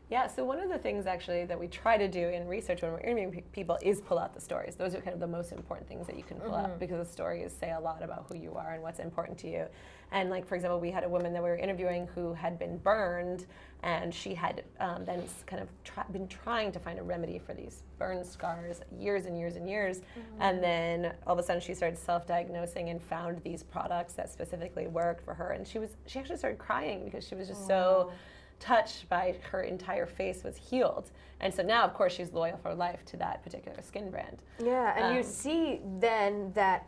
Yeah, so one of the things actually that we try to do in research when we're interviewing people is pull out the stories. Those are kind of the most important things that you can pull out, because the stories say a lot about who you are and what's important to you. And like, for example, we had a woman that we were interviewing who had been burned, and she had then kind of been trying to find a remedy for these burn scars years and years and years. And then all of a sudden she started self-diagnosing and found these products that specifically worked for her. And she actually started crying because she was just so touched by her entire face was healed. And so now, of course, she's loyal for life to that particular skin brand. Yeah, and you see then that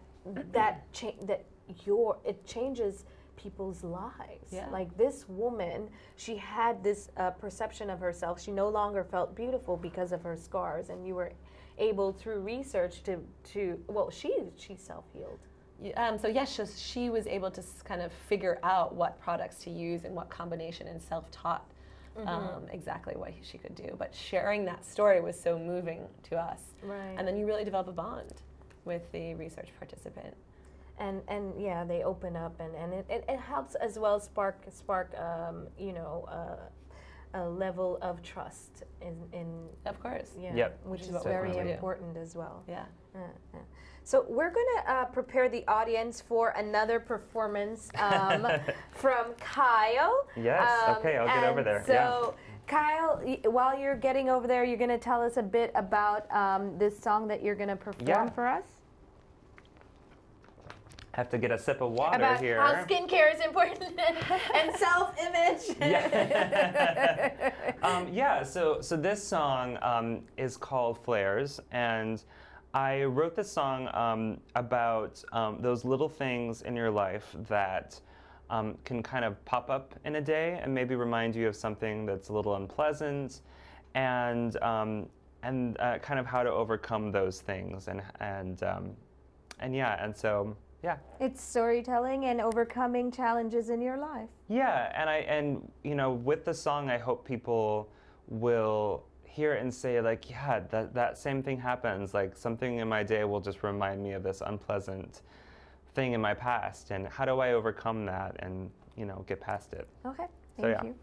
it changes people's lives. Yeah. Like this woman, she had this perception of herself. She no longer felt beautiful because of her scars, and you were able through research to well, she self-healed. So yes, she was able to kind of figure out what products to use and what combination, and self-taught exactly what she could do. But sharing that story was so moving to us. Right. And then you really develop a bond with the research participant. And yeah, they open up, and it helps as well spark you know, a level of trust in Of course. yeah, which is very important as well. Yeah. So we're going to prepare the audience for another performance from Kyle. Yes, okay, I'll get over there. So Kyle, while you're getting over there, you're going to tell us a bit about this song that you're going to perform for us? Have to get a sip of water About here. how skincare is important and self-image. Yeah. So this song is called Flares, and I wrote this song about those little things in your life that can kind of pop up in a day and maybe remind you of something that's a little unpleasant, and kind of how to overcome those things, and so. Yeah. It's storytelling and overcoming challenges in your life. Yeah, and with the song, I hope people will hear it and say, like, yeah, that same thing happens. Like, something in my day will just remind me of this unpleasant thing in my past, and how do I overcome that and get past it? Okay, thank you.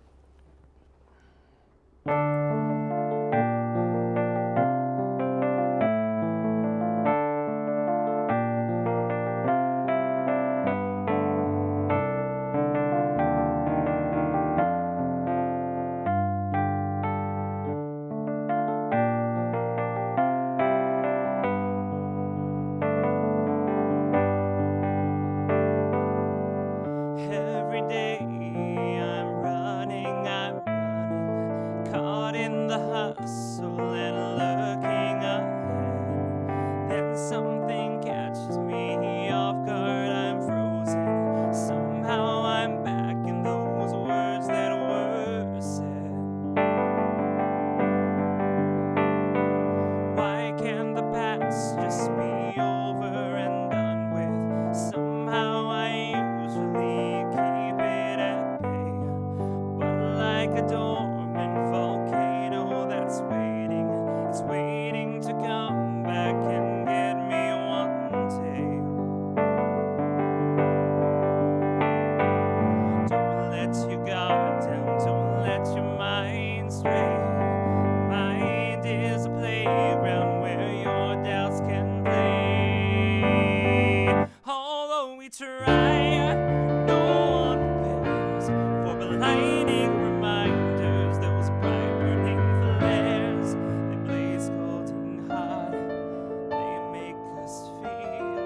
Every day I'm running, caught in the hustle and looking ahead. Then something catches me off guard, I'm frozen. Somehow I'm back in those words that were said. Why can't the past just be over and done with? Somehow I usually keep it at bay, but like a dormant volcano that's waiting, it's waiting to come back and get me one day. Don't let your guard down, don't let your mind stray. Mind is a playground where your doubts can play. Although we try, no one prepares for blinding reminders. Those bright burning flares, they blaze scalding hot. They make us feel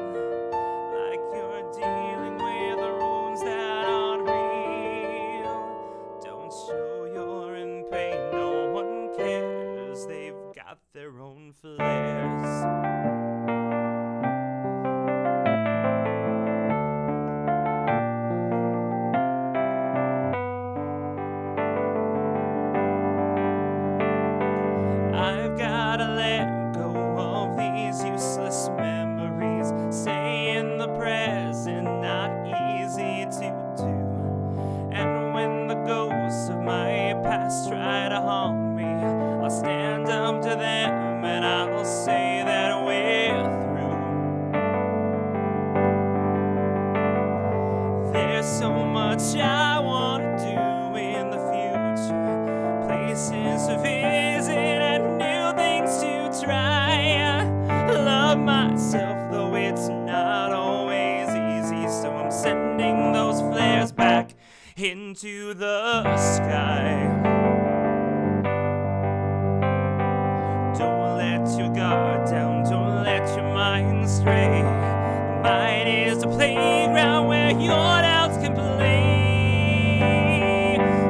like you're dealing with wounds that aren't real. Don't show you're in pain, no one cares. They've got their own flares. I've gotta let go of these useless memories. Stay in the present, not easy to do. And when the ghosts of my past try to haunt me, I'll stand up to them and I'll say that we're through. There's so much I wanna do in the future, places to visit and new things to try. Love myself, though it's not always easy, so I'm sending those flares back into the sky. Don't let your guard down, don't let your mind stray. The mind is a playground where your doubts can play.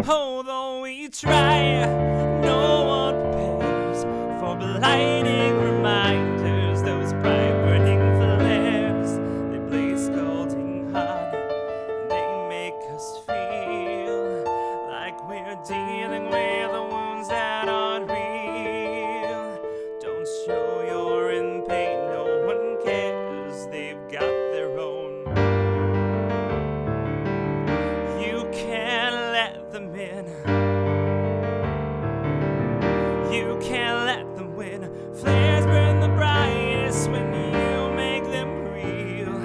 Although we try, no one prepares for blinding reminders. Those bright burning flares, they blaze scalding hot. They make us feel like we're dealing with the wounds that aren't real. Don't show you're in pain, no one cares. They've got their own. You can't let them in. You can't let them win. Flares burn the brightest when you make them real.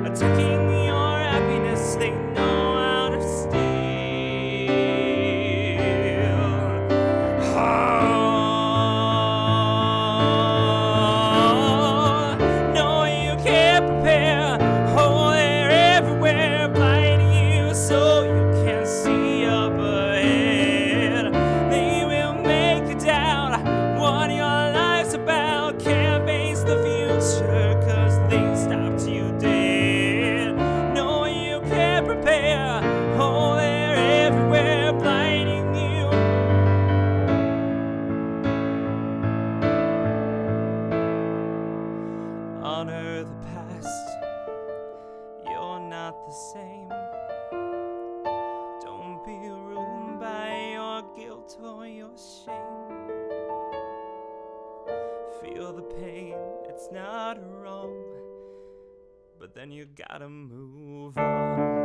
Attacking your happiness, they know how to steal. Oh, no, you can't prepare. Oh, they're everywhere, blinding you so you can't see up ahead. They will not the same. Don't be ruled by your guilt or your shame. Feel the pain, it's not wrong, but then you gotta move on.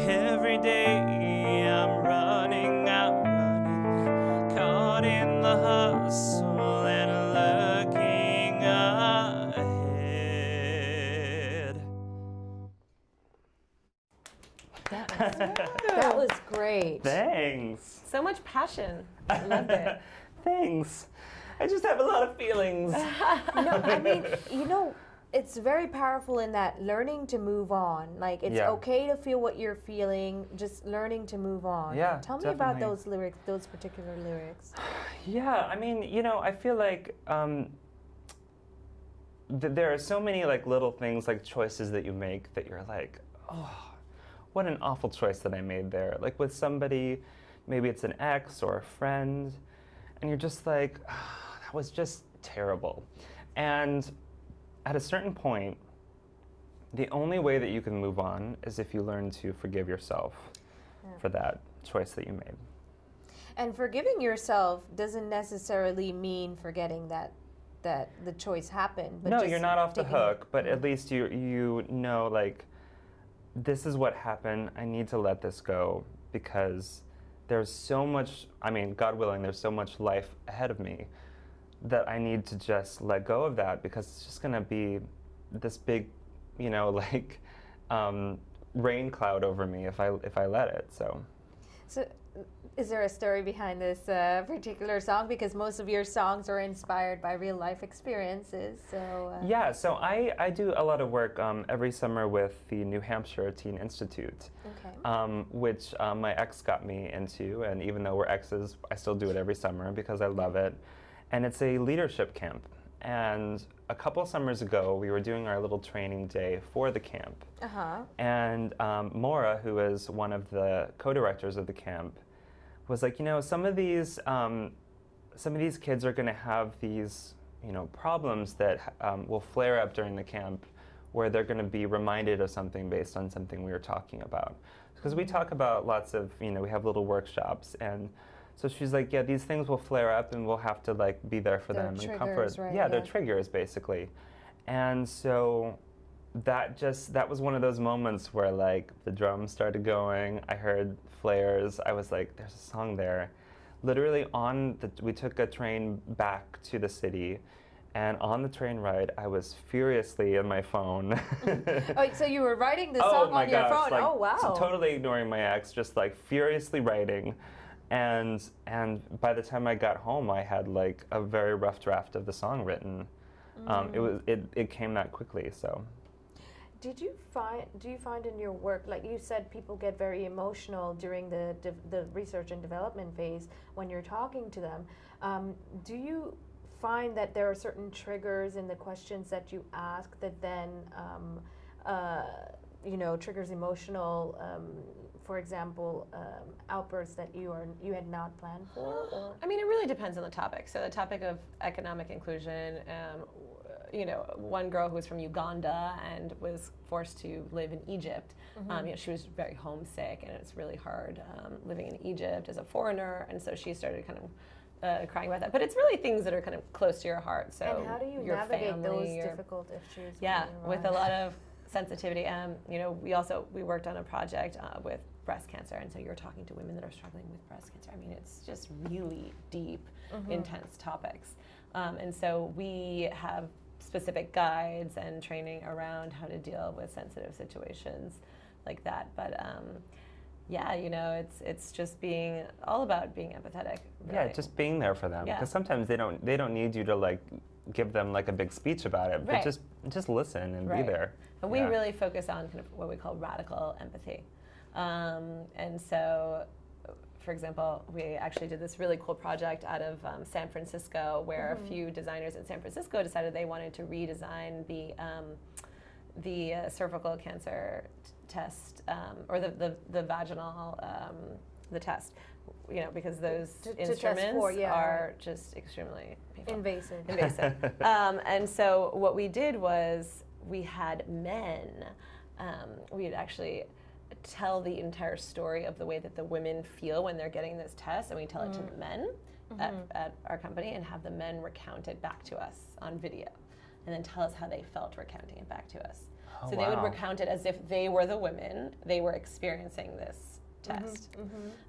Every day I'm running, caught in the hustle and looking ahead. That was great. Thanks. So much passion. I loved it. Thanks. I just have a lot of feelings. No, I mean, it's very powerful in that learning to move on. Like, it's okay to feel what you're feeling, just learning to move on. Yeah, Tell me definitely. about those lyrics, those particular lyrics. Yeah, I mean, I feel like there are so many like little things, like choices that you make that you're like, oh, what an awful choice that I made there. Like with somebody, maybe it's an ex or a friend, and you're just like, oh, that was just terrible. And at a certain point, the only way that you can move on is if you learn to forgive yourself for that choice that you made. And forgiving yourself doesn't necessarily mean forgetting that the choice happened. But No, just you're not off the taking hook, but at least you know, like, this is what happened. I need to let this go because there's so much, I mean, God willing, there's so much life ahead of me that I need to just let go of that because it's just going to be this big, like rain cloud over me if I let it. So is there a story behind this particular song? Because most of your songs are inspired by real life experiences. So yeah, so I do a lot of work every summer with the New Hampshire Teen Institute, which my ex got me into, and even though we're exes, I still do it every summer because I love it. And it's a leadership camp. And a couple summers ago, we were doing our little training day for the camp. And Maura, who is one of the co-directors of the camp, was like, some of these kids are going to have these, problems that will flare up during the camp, where they're going to be reminded of something based on something we were talking about. Because we talk about lots of, we have little workshops, and so she's like, yeah, these things will flare up, and we'll have to like be there for them and comfort. Right? Yeah, they're triggers basically. And so that was one of those moments where like the drums started going. I heard flares. I was like, there's a song there. Literally we took a train back to the city, and on the train ride, I was furiously in my phone. Oh, so you were writing the song on your phone? Like, oh, wow. Totally ignoring my ex, just like furiously writing. And by the time I got home, I had like a very rough draft of the song written. It came that quickly. So, do you find in your work, like you said, people get very emotional during the research and development phase when you're talking to them? Do you find that there are certain triggers in the questions that you ask that then triggers emotional, for example, outbursts that you had not planned for? Or? I mean, it really depends on the topic. So the topic of economic inclusion, one girl who was from Uganda and was forced to live in Egypt. She was very homesick, and it's really hard living in Egypt as a foreigner, and so she started kind of crying about that. But it's really things that are kind of close to your heart. So and how do you your navigate family, those difficult issues? Yeah, with a lot of sensitivity. We worked on a project with breast cancer, and so you're talking to women that are struggling with breast cancer. I mean, it's just really deep, intense topics. And so we have specific guides and training around how to deal with sensitive situations like that. But it's just all about being empathetic. Really. Yeah, just being there for them. Because sometimes they don't need you to like give them like a big speech about it, but just listen and be there. And we really focus on kind of what we call radical empathy. And so, for example, we actually did this really cool project out of San Francisco, where a few designers in San Francisco decided they wanted to redesign the cervical cancer test, or the vaginal the test, because those To test instruments for, yeah, are just extremely painful. Invasive. And so what we did was we had men, we'd actually tell the entire story of the way that the women feel when they're getting this test, and we tell it to the men at our company and have the men recount it back to us on video, and then tell us how they felt recounting it back to us. Oh, so they would recount it as if they were the women, they were experiencing this test.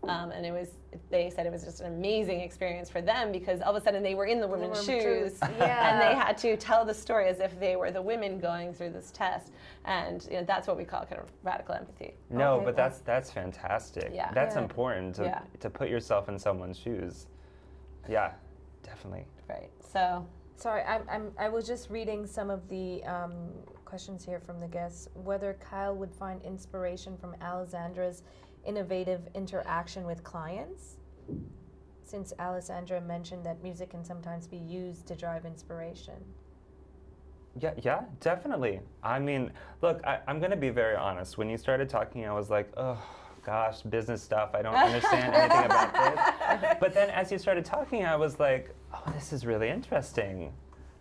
And they said it was just an amazing experience for them because all of a sudden they were in the women's shoes and they had to tell the story as if they were the women going through this test. And that's what we call kind of radical empathy. No, Okay, but that's fantastic. Yeah. That's Yeah. important to put yourself in someone's shoes. Yeah, definitely. Right. So Sorry, I was just reading some of the questions here from the guests. Whether Kyle would find inspiration from Alessandra's innovative interaction with clients, since Alessandra mentioned that music can sometimes be used to drive inspiration. Yeah, definitely. I mean, look, I'm going to be very honest. When you started talking, I was like, oh, gosh, business stuff. I don't understand anything about this. But then as you started talking, I was like, oh, this is really interesting.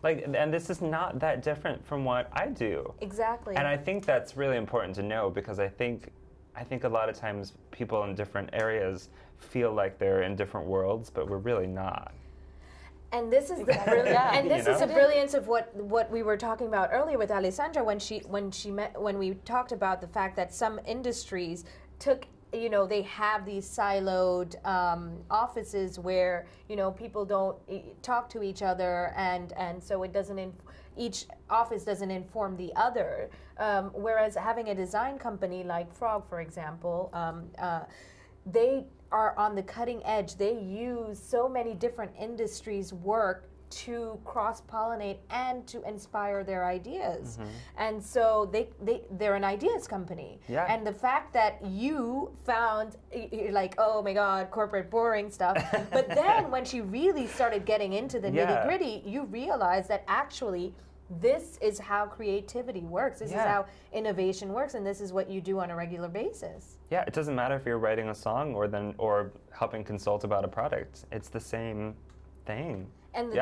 And this is not that different from what I do. Exactly. And I think that's really important to know because I think a lot of times people in different areas feel like they're in different worlds, but we're really not. And this is the brilliance of what we were talking about earlier with Alessandra when we talked about the fact that some industries took, they have these siloed offices where people don't talk to each other, and so it doesn't each office doesn't inform the other. Whereas having a design company like Frog, for example, they are on the cutting edge. They use so many different industries' work to cross-pollinate and to inspire their ideas. And so they're an ideas company. Yeah. And the fact that you found, you're like, oh my God, corporate boring stuff. But then when she really started getting into the nitty-gritty, you realize that actually this is how creativity works. This is how innovation works, and this is what you do on a regular basis. Yeah, it doesn't matter if you're writing a song or helping consult about a product. It's the same thing. And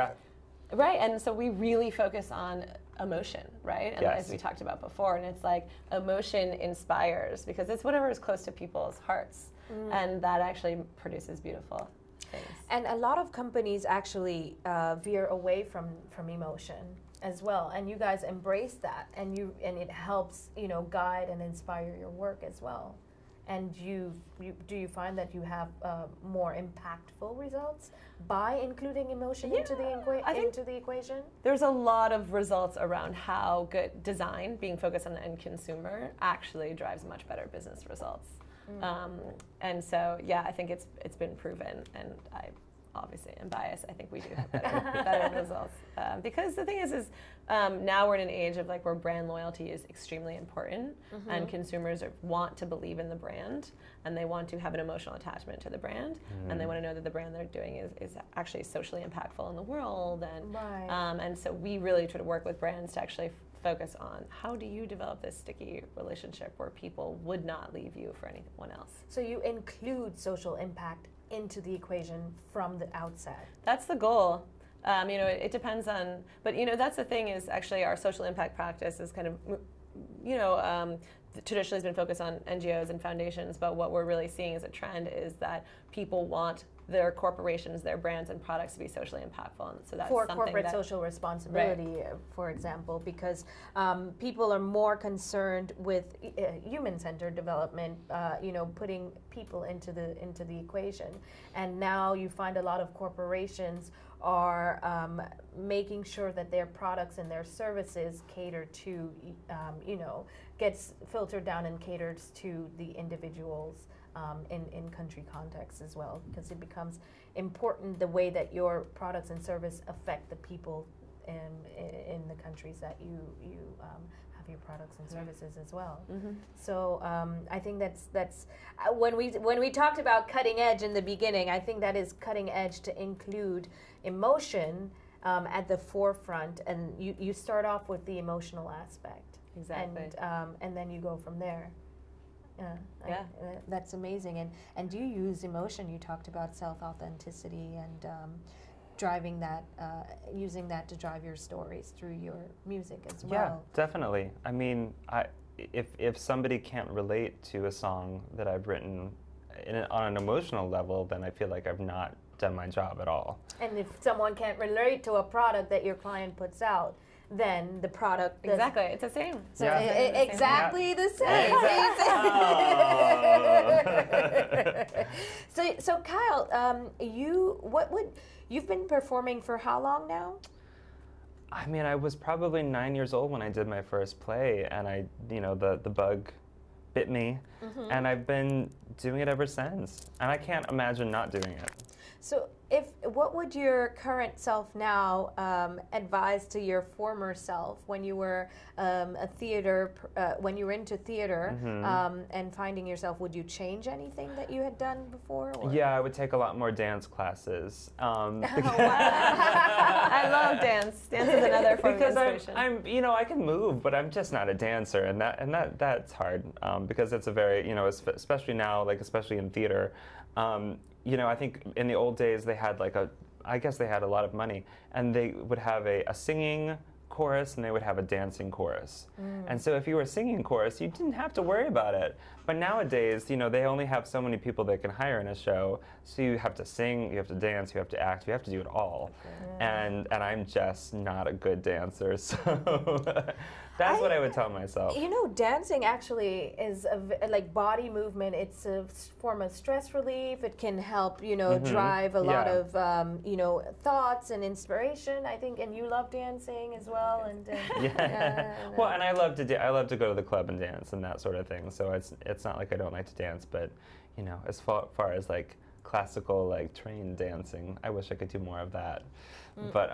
Right, and so we really focus on emotion, right? And Yes. as we talked about before, and it's like emotion inspires because it's whatever is close to people's hearts, and that actually produces beautiful things. And a lot of companies actually veer away from emotion as well, and you guys embrace that, and it helps guide and inspire your work as well. And do you find that you have more impactful results by including emotion into the equation? There's a lot of results around how good design, being focused on the end consumer, actually drives much better business results. And so, I think it's been proven, and I obviously am biased. I think we do have better results because the thing is now we're in an age of where brand loyalty is extremely important, and consumers want to believe in the brand, and they want to have an emotional attachment to the brand, and they want to know that the brand they're doing is actually socially impactful in the world, and and so we really try to work with brands to actually focus on how do you develop this sticky relationship where people would not leave you for anyone else. So you include social impact into the equation from the outset. That's the goal. It depends on, but that's the thing is actually our social impact practice is kind of, traditionally has been focused on NGOs and foundations, but what we're really seeing as a trend is that people want their corporations, their brands and products to be socially impactful, and so that's for something corporate social responsibility, for example, because people are more concerned with human-centered development, putting people into the equation, and now you find a lot of corporations are making sure that their products and their services cater to, gets filtered down and caters to the individuals in country context as well, because it becomes important the way that your products and service affect the people in the countries that you have your products and services as well. So I think that's when we talked about cutting edge in the beginning, I think that is cutting edge to include emotion at the forefront, and you start off with the emotional aspect. Exactly. And then you go from there. Yeah. That's amazing. And do you use emotion? You talked about self-authenticity and driving that, using that to drive your stories through your music as well. Yeah, definitely. I mean, if somebody can't relate to a song that I've written on an emotional level, then I feel like I've not done my job at all. And if someone can't relate to a product that your client puts out, then the product Exactly, it's the same. So Yeah. exactly the same. So Kyle, you've been performing for how long now? I mean, I was probably 9 years old when I did my first play, and the bug bit me, and I've been doing it ever since. And I can't imagine not doing it. So, what would your current self now advise to your former self when you were when you were into theater and finding yourself? Would you change anything that you had done before? Or? Yeah, I would take a lot more dance classes. I love dance. Dance is another form of inspiration. I'm I can move, but I'm just not a dancer, and that's hard because it's a very, especially now, like especially in theater. I think in the old days they had I guess they had a lot of money, and they would have a singing chorus and they would have a dancing chorus. And so if you were a singing chorus, you didn't have to worry about it. But nowadays, they only have so many people they can hire in a show, so you have to sing, you have to dance, you have to act, you have to do it all. And I'm just not a good dancer, so that's what I would tell myself. Dancing actually is like body movement. It's a form of stress relief. It can help, drive a lot of, thoughts and inspiration, I think. And you love dancing as well. And well, and I love to go to the club and dance and that sort of thing. So it's not like I don't like to dance, but as far as like classical, like trained dancing, I wish I could do more of that. But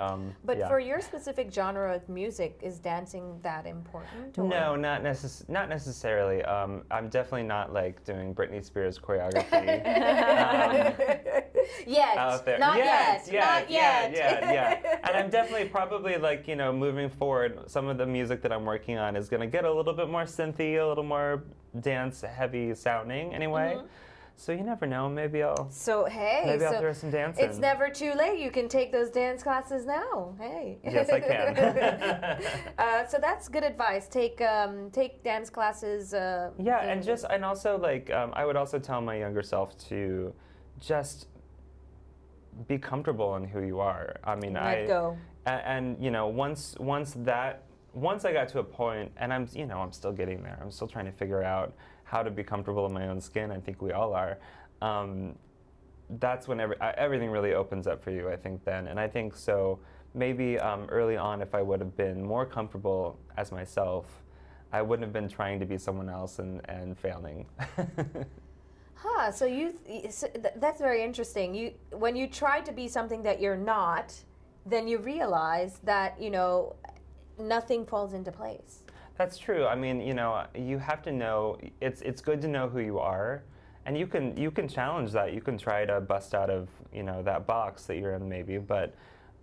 yeah. For your specific genre of music, is dancing that important? Or? No, not necessarily. I'm definitely not like doing Britney Spears choreography. Out there. Not yet. Yeah. And I'm definitely probably like, moving forward, some of the music that I'm working on is going to get a little bit more synthy, a little more dance heavy sounding anyway. So you never know, maybe I'll throw some dance in. It's never too late. You can take those dance classes now. Hey. Yes, I can. So that's good advice. Take dance classes. And also like I would also tell my younger self to just be comfortable in who you are. I mean, let go. And once I got to a point, and I'm still getting there. I'm still trying to figure out how to be comfortable in my own skin. I think we all are. That's when everything really opens up for you, I think, then. And I think so maybe early on, if I would have been more comfortable as myself, I wouldn't have been trying to be someone else and failing. So that's very interesting. When you try to be something that you're not, then you realize that, nothing falls into place. That's true. I mean, you have to know. It's good to know who you are, and you can challenge that. You can try to bust out of that box that you're in, maybe. But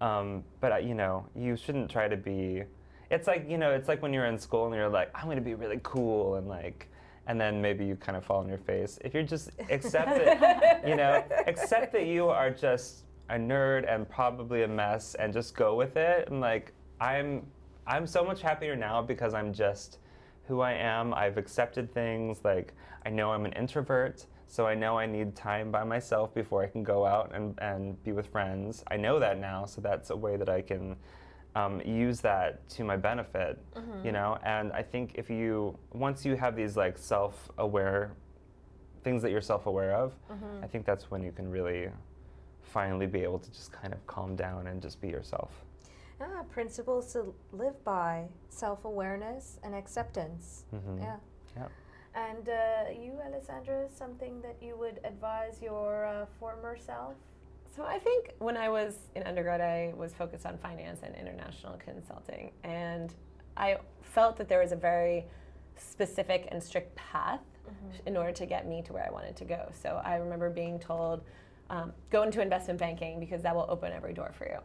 you shouldn't try to be. It's like it's like when you're in school and you're like, I'm going to be really cool and then maybe you kind of fall on your face. If you just accept accept that you are just a nerd and probably a mess, and just go with it. And like I'm so much happier now because I'm just who I am. I've accepted things. Like, I know I'm an introvert, so I know I need time by myself before I can go out and be with friends. I know that now, so that's a way that I can use that to my benefit, And I think once you have these like self-aware things that you're self-aware of, I think that's when you can really finally be able to just kind of calm down and just be yourself. Principles to live by: self-awareness and acceptance. Yeah. And you, Alessandra, something that you would advise your former self? So I think when I was in undergrad, I was focused on finance and international consulting, and I felt that there was a very specific and strict path in order to get me to where I wanted to go. So I remember being told, go into investment banking because that will open every door for you.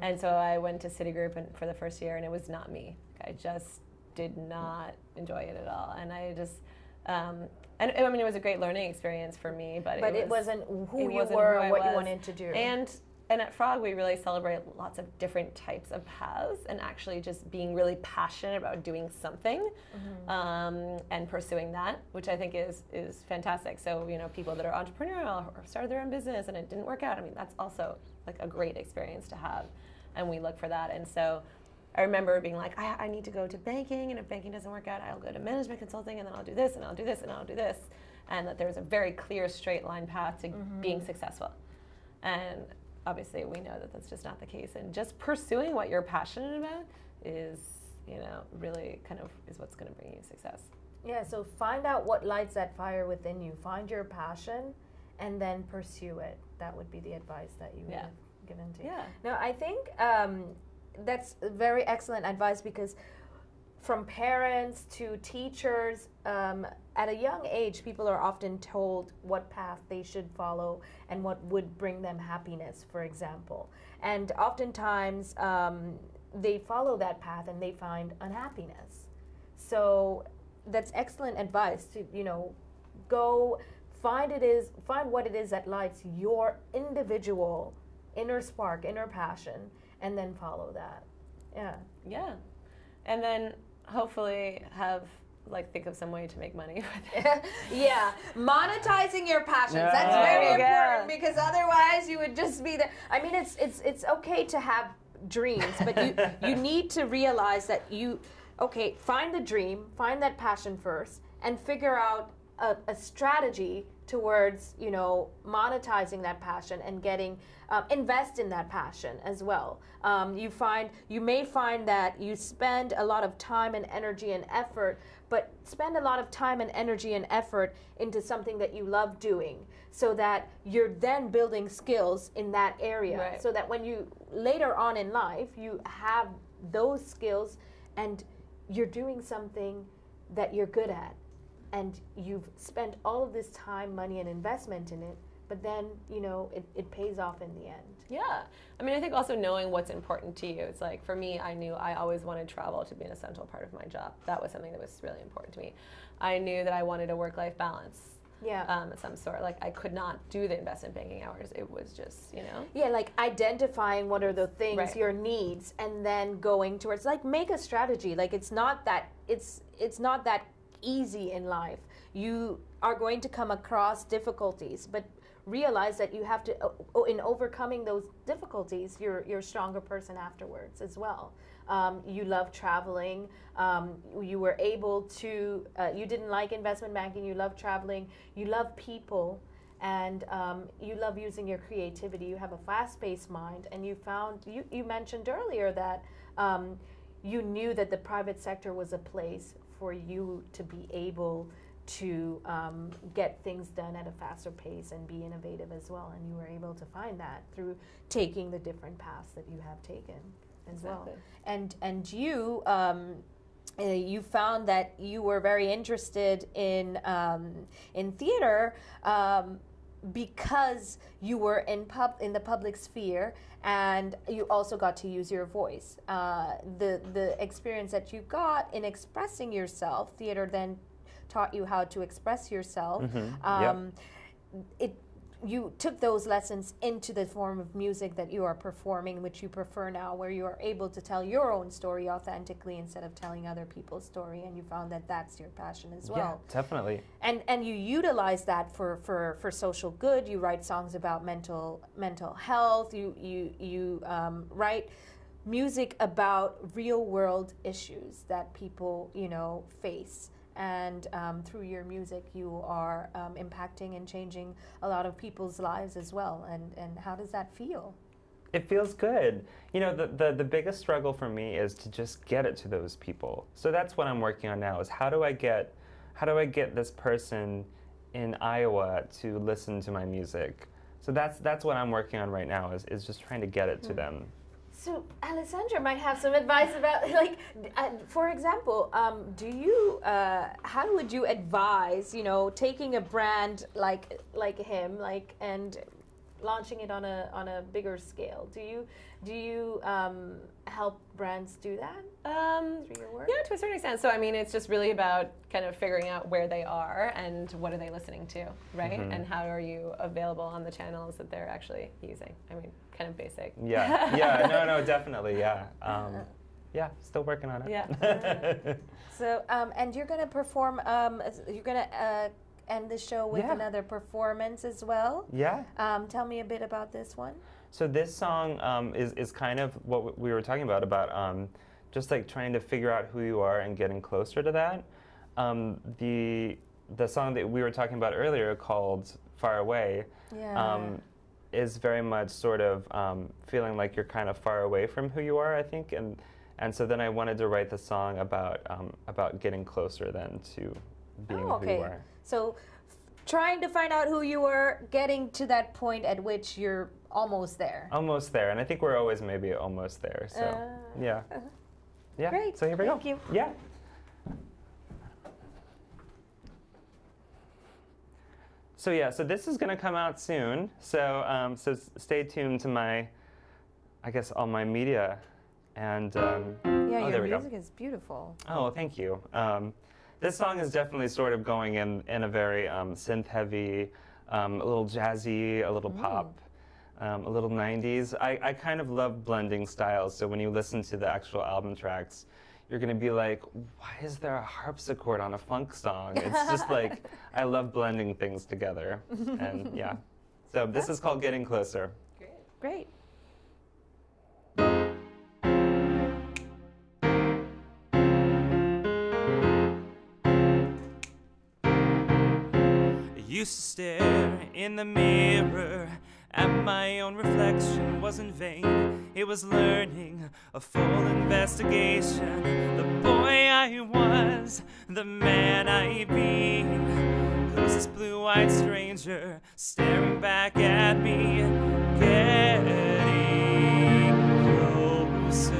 And so I went to Citigroup for the first year, and it was not me. I just did not enjoy it at all. And I just And I mean, it was a great learning experience for me, but it wasn't who it you wasn't were who or I what you was. wanted to do. And at Frog, we really celebrate lots of different types of paths, and actually just being really passionate about doing something, and pursuing that, which I think is fantastic. So, you know, people that are entrepreneurial or started their own business and it didn't work out, I mean, that's also like a great experience to have, and we look for that. And so I remember being like, I need to go to banking, and if banking doesn't work out, I'll go to management consulting, and then I'll do this, and I'll do this, and I'll do this. And that there's a very clear straight line path to being successful. And obviously we know that that's just not the case. And just pursuing what you're passionate about is, you know, really kind of is what's going to bring you success. Yeah, so find out what lights that fire within you. Find your passion and then pursue it. That would be the advice that you would have given to. Yeah. No, I think that's very excellent advice, because from parents to teachers, at a young age, people are often told what path they should follow and what would bring them happiness, for example. And oftentimes, they follow that path and they find unhappiness. So that's excellent advice to, you know, go find what it is that lights your individual inner spark, inner passion, and then follow that. Yeah. Yeah. And then hopefully think of some way to make money with it. Yeah, monetizing your passions. Yeah. That's Oh, very yeah. important, because otherwise you would just be there. I mean, it's okay to have dreams, but you need to realize that find the dream, find that passion first, and figure out a strategy towards, you know, monetizing that passion and getting invest in that passion as well. You may find that you spend a lot of time and energy and effort, but spend a lot of time and energy and effort into something that you love doing, so that you're then building skills in that area, Right. so that when you later on in life you have those skills and you're doing something that you're good at, and you've spent all of this time, money, and investment in it, but then, you know, it pays off in the end. Yeah. I mean, I think also knowing what's important to you. It's like, for me, I knew I always wanted travel to be an essential part of my job. That was something that was really important to me. I knew that I wanted a work-life balance. Yeah. Of some sort. Like, I could not do the investment banking hours. It was just, you know. Yeah, like identifying what are the things, Right. your needs, and then going towards, like, make a strategy. Like, it's not that easy in life. You are going to come across difficulties, but realize that you have to, in overcoming those difficulties, you're a stronger person afterwards as well. You love traveling. You were able to, you didn't like investment banking, you love traveling, you love people, and you love using your creativity. You have a fast-paced mind, and you mentioned earlier that you knew that the private sector was a place for you to be able to get things done at a faster pace and be innovative as well. And you were able to find that through taking the different paths that you have taken as well. And you found that you were very interested in theater because you were in the public sphere, and you also got to use your voice. The experience that you got in expressing yourself, theater then taught you how to express yourself. You took those lessons into the form of music that you are performing, which you prefer now, where you are able to tell your own story authentically instead of telling other people's story, and you found that that's your passion as well. Yeah, definitely. And you utilize that for social good. You write songs about mental health. You write music about real world issues that people, you know, face. And through your music, you are impacting and changing a lot of people's lives as well. And how does that feel? It feels good. You know, the biggest struggle for me is to just get it to those people. So that's what I'm working on now, is how do I get this person in Iowa to listen to my music? So that's what I'm working on right now, is just trying to get it to them. So Alessandra might have some advice about, like, for example, how would you advise, you know, taking a brand like him, and launching it on a bigger scale. Do you help brands do that through your work? Yeah, to a certain extent. So I mean, it's just really about kind of figuring out where they are and what are they listening to, right? And how are you available on the channels that they're actually using? I mean, kind of basic. Yeah, no, definitely, yeah. Yeah, still working on it. Yeah. So, and you're going to perform, you're going to end the show with another performance as well. Yeah. Tell me a bit about this one. So this song is kind of what we were talking about just like trying to figure out who you are and getting closer to that. The song that we were talking about earlier called Far Away is very much sort of feeling like you're kind of far away from who you are, I think. And so then I wanted to write the song about getting closer then to being who you are. So trying to find out who you were, getting to that point at which you're almost there. Almost there, and I think we're always maybe almost there. So yeah. Great. So here we go. Thank you. Yeah. So yeah, so this is going to come out soon. So so stay tuned to my, I guess, all my media, and your music is beautiful. Oh, well, thank you. This song is definitely sort of going in a very synth-heavy, a little jazzy, a little pop, a little 90s. I kind of love blending styles, so when you listen to the actual album tracks, you're going to be like, why is there a harpsichord on a funk song? It's just like, I love blending things together. And yeah, so this is called Getting Closer. Great. Used to stare in the mirror at my own reflection was in vain. It was learning, a full investigation. The boy I was, the man I've been. Who's this blue-eyed stranger staring back at me, getting closer?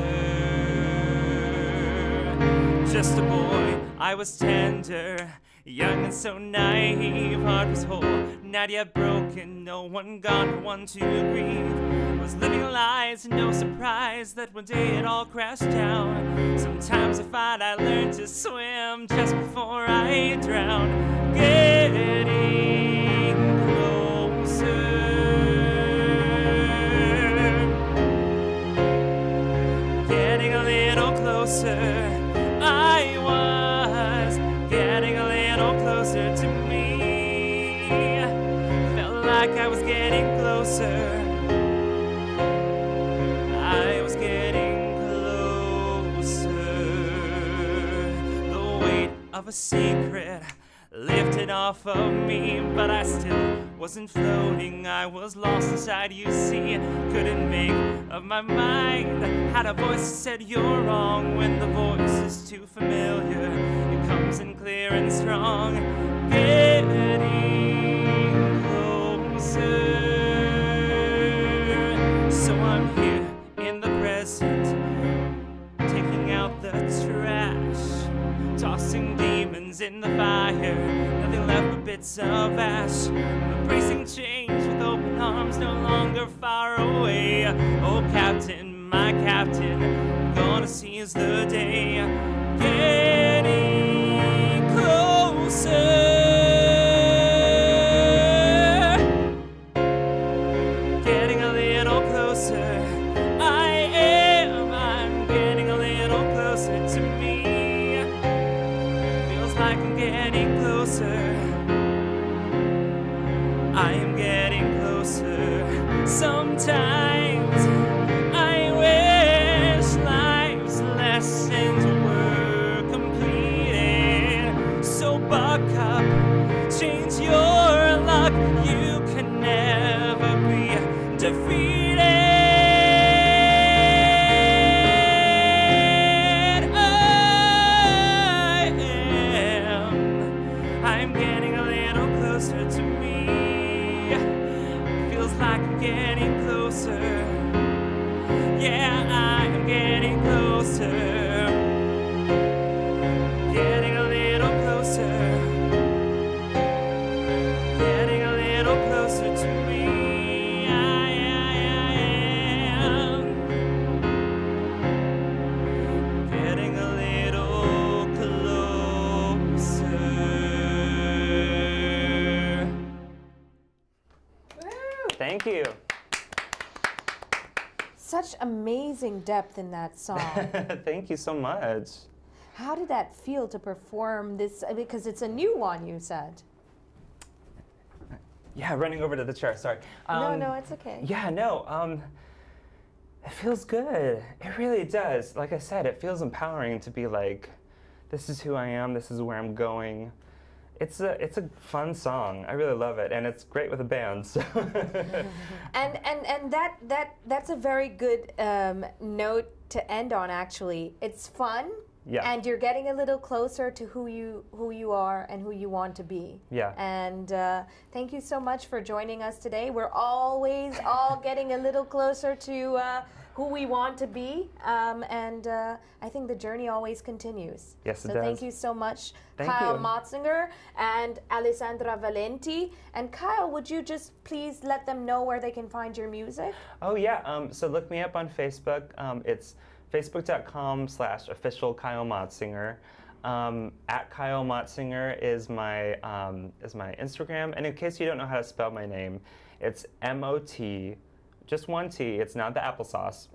Just a boy, I was tender, young and so naive, heart was whole, not yet broken, no one gone, no one to grieve. Was living lies, no surprise that one day it all crashed down. Sometimes I find I learned to swim just before I drown. Getting closer, getting a little closer. I was getting a little closer to me. Felt like I was getting closer. I was getting closer. The weight of a secret lifted off of me, but I still wasn't floating. I was lost inside, you see. Couldn't make up my mind. Had a voice that said you're wrong. When the voice is too familiar, it comes in clear and strong. Getting closer. So I'm here in the present, taking out the trash, tossing demons in the fire, nothing left but bits of ash. I'm embracing change with open arms, no longer far away. Oh captain, my captain, I'm gonna seize the day. Getting closer, getting a little closer. I'm getting a little closer to me. Feels like I'm getting closer. I am getting closer. Sometimes I wish life's lessons were completed. So buck up, change your luck. You can never be defeated. I'm getting a little closer to me. Feels like I'm getting closer. Yeah, I'm getting closer. Getting a little closer. Getting a little closer to me. Thank you. Such amazing depth in that song. Thank you so much. How did that feel to perform this? Because it's a new one, you said. Yeah, running over to the chair, sorry. No, it's okay. Yeah, no, it feels good. It really does. Like I said, it feels empowering to be like, this is who I am, this is where I'm going. It's a fun song. I really love it, and it's great with a band. So. and that's a very good note to end on. Actually, it's fun. Yeah. And you're getting a little closer to who you are and who you want to be. Yeah. And thank you so much for joining us today. We're always all getting a little closer to who we want to be, and I think the journey always continues. Yes, it so does. thank you so much, Thank Kyle you. Motsinger and Alessandra Valenti. And Kyle, would you just please let them know where they can find your music? Oh yeah, so look me up on Facebook. It's facebook.com/official Kyle Motsinger. At Kyle Motsinger is my Instagram. And in case you don't know how to spell my name, it's M-O-T, just one T. It's not the applesauce.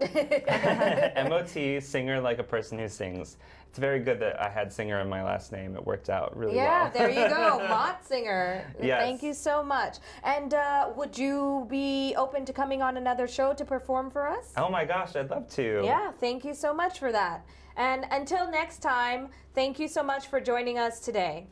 M-O-T, singer like a person who sings. It's very good that I had singer in my last name. It worked out really well. Yeah, there you go, Motsinger. Yes. Thank you so much. And would you be open to coming on another show to perform for us? Oh my gosh, I'd love to. Yeah, thank you so much for that. And until next time, thank you so much for joining us today.